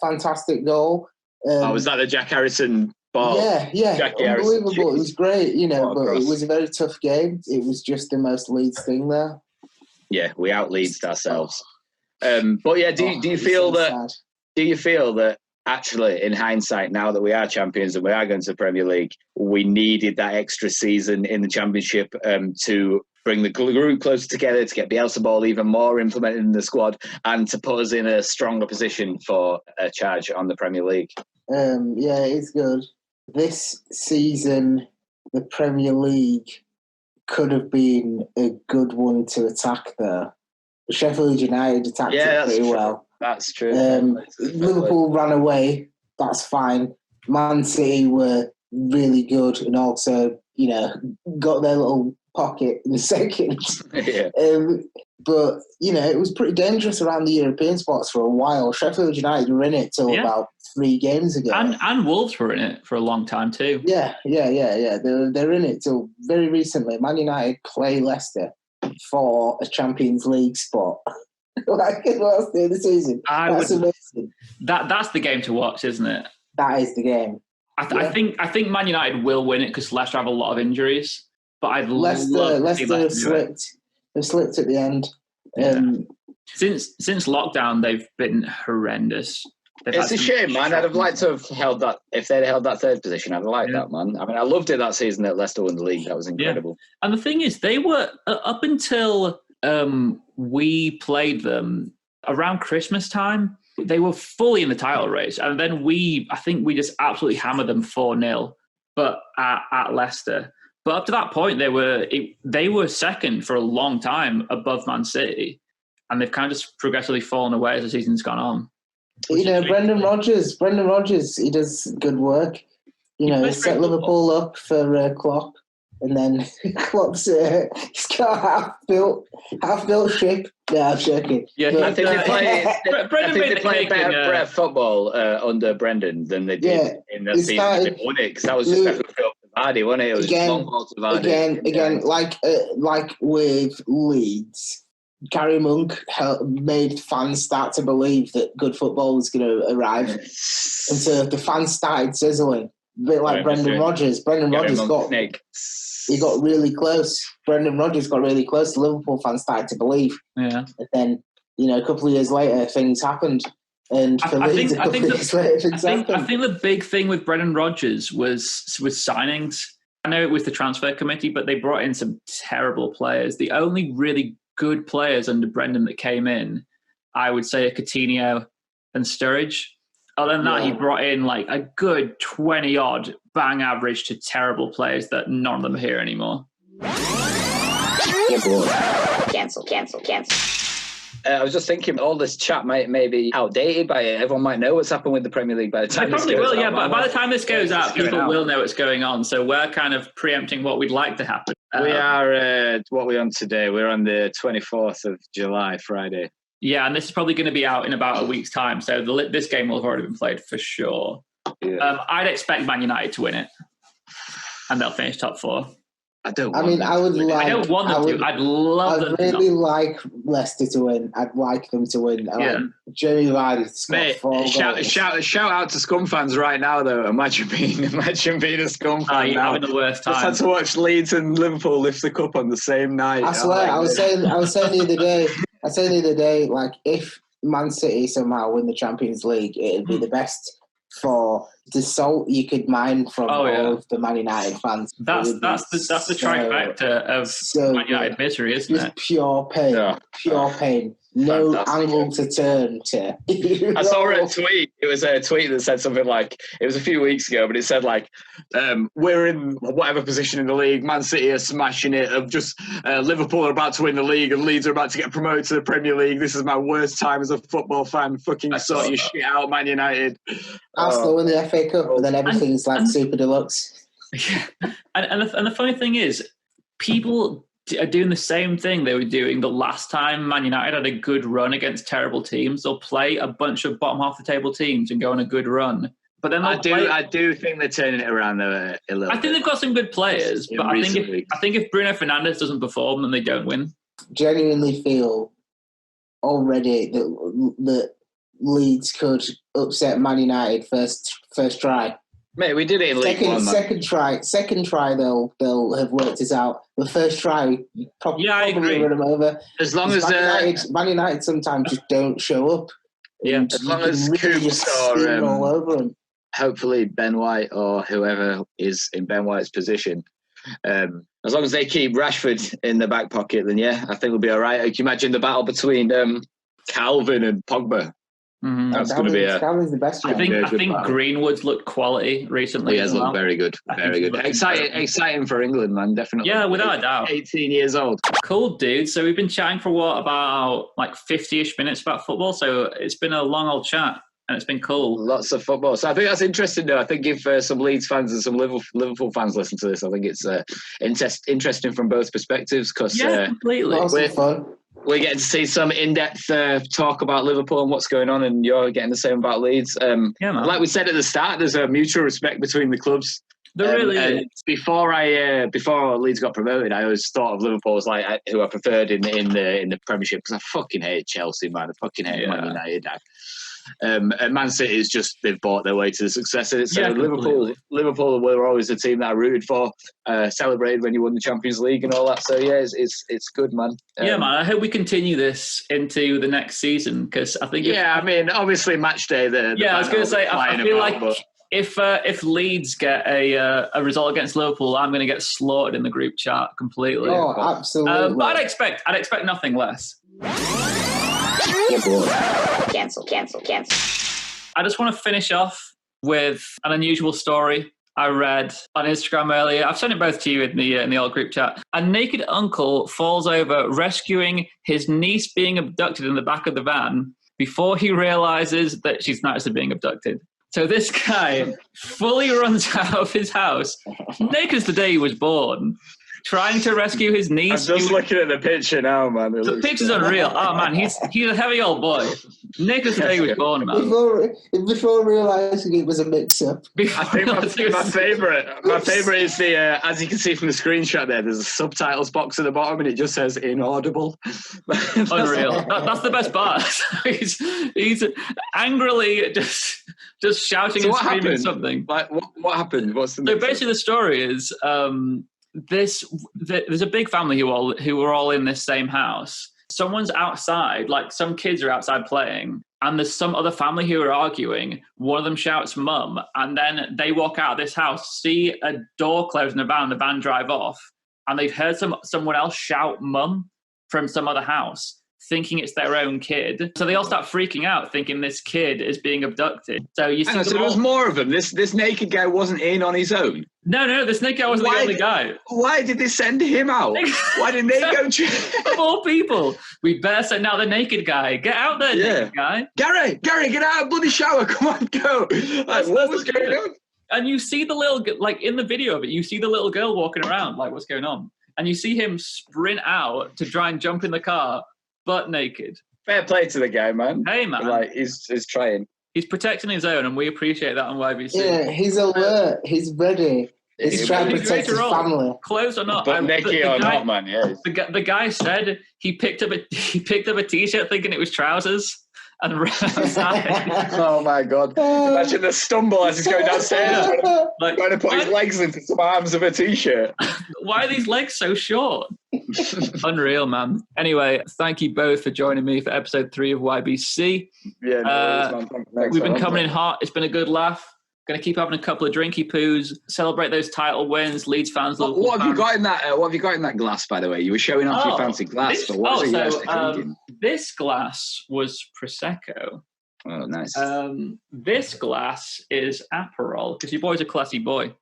fantastic goal. Was that the Jack Harrison ball? Yeah, Jackie unbelievable. Harrison. It was great, but it was a very tough game. It was just the most Leeds thing there. Yeah, we out-Leedsed ourselves. But yeah, do you feel that? Do you feel that actually, in hindsight, now that we are champions and we are going to the Premier League, we needed that extra season in the Championship to bring the group closer together, to get Bielsa ball even more implemented in the squad, and to put us in a stronger position for a charge on the Premier League? Yeah, it's good. This season, the Premier League could have been a good one to attack there. Sheffield United attacked it pretty well. That's true. Liverpool ran away. That's fine. Man City were really good and also, got their little pocket in the second. Yeah. But, it was pretty dangerous around the European spots for a while. Sheffield United were in it till about 3 games ago. And Wolves were in it for a long time too. Yeah. They're in it till very recently. Man United play Leicester for a Champions League spot. Like last day of the season. That's amazing. That's the game to watch, isn't it? That is the game. I think Man United will win it because Leicester have a lot of injuries. But I'd Leicester have slipped. They've slipped at the end. Since lockdown, they've been horrendous. It's a shame, man. I'd have liked to have held that. If they'd held that third position, I'd have liked that, man. I mean, I loved it that season that Leicester won the league. That was incredible. Yeah. And the thing is, they were up until we played them around Christmas time. They were fully in the title race, and then I think we just absolutely hammered them 4-0, but at Leicester. But up to that point, they were second for a long time above Man City, and they've kind of just progressively fallen away as the season's gone on. Brendan Rodgers, he does good work. He set Liverpool up for Klopp, and then Klopp's he's got a half-built ship. Yeah, I'm joking. Yeah, I think they played better football under Brendan than they did in the season they won it, because that was just Vardy, wasn't it? It was long ball to Vardy. Again, like with Leeds, Gary Monk made fans start to believe that good football was going to arrive, and so the fans started sizzling. A bit like Brendan Rodgers. Brendan Rodgers got really close. Brendan Rodgers got really close. The Liverpool fans started to believe. Yeah. And then, a couple of years later, things happened. And for Leeds, I think the big thing with Brendan Rodgers was signings. I know it was the transfer committee, but they brought in some terrible players. The only really good players under Brendan that came in, I would say, are Coutinho and Sturridge. Other than that, he brought in like a good 20-odd bang average to terrible players that none of them are here anymore. Cancel. I was just thinking, all this chat may be outdated by it. Everyone might know what's happened with the Premier League by the time this goes out. Probably will, but by the time this goes out, people will know what's going on. So we're kind of preempting what we'd like to happen. We are, what are we on today? We're on the 24th of July, Friday. Yeah, and this is probably going to be out in about a week's time. So this game will have already been played for sure. Yeah. I'd expect Man United to win it, and they'll finish top 4. I don't want them to win. I don't want them to. I'd love them to. I'd really like Leicester to win. I'd like them to win. Jamie Vardy scored 4 goals. Shout out to Scum fans right now, though. Imagine being a Scum fan. You're having the worst time. Just had to watch Leeds and Liverpool lift the cup on the same night. I swear, I was saying the other day, like, if Man City somehow win the Champions League, it'd be the best for the salt you could mine from all of the Man United fans. That's the trifecta of Man United misery, isn't it? Pure pain. Yeah. Pure pain. No angle to turn to. I saw a tweet. It was a tweet that said something like, it was a few weeks ago, but it said like, we're in whatever position in the league. Man City are smashing it. Liverpool are about to win the league and Leeds are about to get promoted to the Premier League. This is my worst time as a football fan. Fucking sort your shit out, Man United. Arsenal win the FA Cup, but then everything's super deluxe. Yeah. And the funny thing is, people are doing the same thing they were doing the last time Man United had a good run against terrible teams. They'll play a bunch of bottom half the table teams and go on a good run. But then I do think they're turning it around a little bit. I think they've got some good players, but I think if Bruno Fernandes doesn't perform, then they don't win. Genuinely feel already that Leeds could upset Man United first try. Mate, we did it in League One. Second try, they'll have worked it out. The first try, probably run them over. As long as Man United sometimes just don't show up. Yeah, as long as Coops or all over them. Hopefully Ben White or whoever is in Ben White's position. As long as they keep Rashford in the back pocket, then I think we'll be all right. Can you imagine the battle between Calvin and Pogba? Mm-hmm. That's going to be Calvin's the best. I think Greenwood's looked quality recently. He has looked very good, very good. Exciting for England, man. Definitely. Yeah, without a doubt. 18 years old. Cool, dude. So we've been chatting for about 50-ish minutes about football. So it's been a long old chat, and it's been cool. Lots of football. So I think that's interesting, though. I think if some Leeds fans and some Liverpool fans listen to this, I think it's interesting from both perspectives. Because completely. We're getting to see some in-depth talk about Liverpool and what's going on, and you're getting the same about Leeds. Like we said at the start, there's a mutual respect between the clubs. There really is. Before Leeds got promoted, I always thought of Liverpool as who I preferred in the Premiership, because I fucking hate Chelsea, man. I fucking hate Man United. And Man City is just, they've bought their way to the success of it. So Liverpool were always the team that I rooted for, celebrated when you won the Champions League and all that. So it's good, man. Man, I hope we continue this into the next season, because I think obviously match day. I was going to say, I feel like if Leeds get a result against Liverpool, I'm going to get slaughtered in the group chat completely. Oh, absolutely. But I'd expect nothing less. Cancel. I just want to finish off with an unusual story I read on Instagram earlier. I've sent it both to you in the old group chat. A naked uncle falls over rescuing his niece being abducted in the back of the van before he realizes that she's not actually being abducted. So this guy fully runs out of his house, naked as the day he was born, trying to rescue his niece. I'm just looking at the picture now, man. The picture's unreal. Oh, man, he's a heavy old boy. Naked as the day he was born, man. Before realising it was a mix-up. I think my favourite is the, as you can see from the screenshot there's a subtitles box at the bottom and it just says inaudible. Unreal. That's the best part. he's angrily just shouting and screaming something. Like, what happened? What's the So basically the story is... there's a big family who were all in this same house. Someone's outside, like some kids are outside playing, and there's some other family who are arguing. One of them shouts "mum," and then they walk out of this house, see a door close in the van drive off, and they've heard someone else shout "mum" from some other house, thinking it's their own kid. So they all start freaking out, thinking this kid is being abducted. So you see, there was more of them. This naked guy wasn't in on his own. No, this naked guy wasn't the only guy. Why did they send him out? Why didn't they go check? Of all people, we better send out the naked guy. Get out there, naked guy. Gary, get out of bloody shower. Come on, go. What was going on? And you see the little, in the video of it, you see the little girl walking around, what's going on? and you see him sprint out to try and jump in the car, butt naked. Fair play to the guy, man. Hey, man. Like, he's trying. He's protecting his own, and we appreciate that on YBC. Yeah, he's alert. He's ready. He's trying to protect his family. Clothes or not, but naked or not, man. Yeah. The guy said he picked up a t-shirt thinking it was trousers and ran outside. Oh my God! Imagine the stumble as he's going downstairs, Like, trying to put his legs into some arms of a t-shirt. Why are these legs so short? Unreal, man. Anyway, thank you both for joining me for episode 3 of YBC. Yeah, no worries, man. We've been coming in hot. It's been a good laugh. Going to keep having a couple of drinky poos, celebrate those title wins. Leeds fans. What have you got in that? What have you got in that glass? By the way, you were showing off your fancy glass. So what is it you're drinking? This glass was prosecco. Oh, nice. This glass is Aperol because your boy's a classy boy.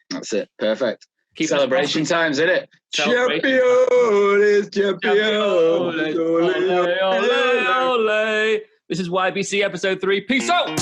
That's it. Perfect. Keep celebration times, isn't it? Celebration. Champion is champion. Ole, ole, ole. This is YBC episode 3. Peace out.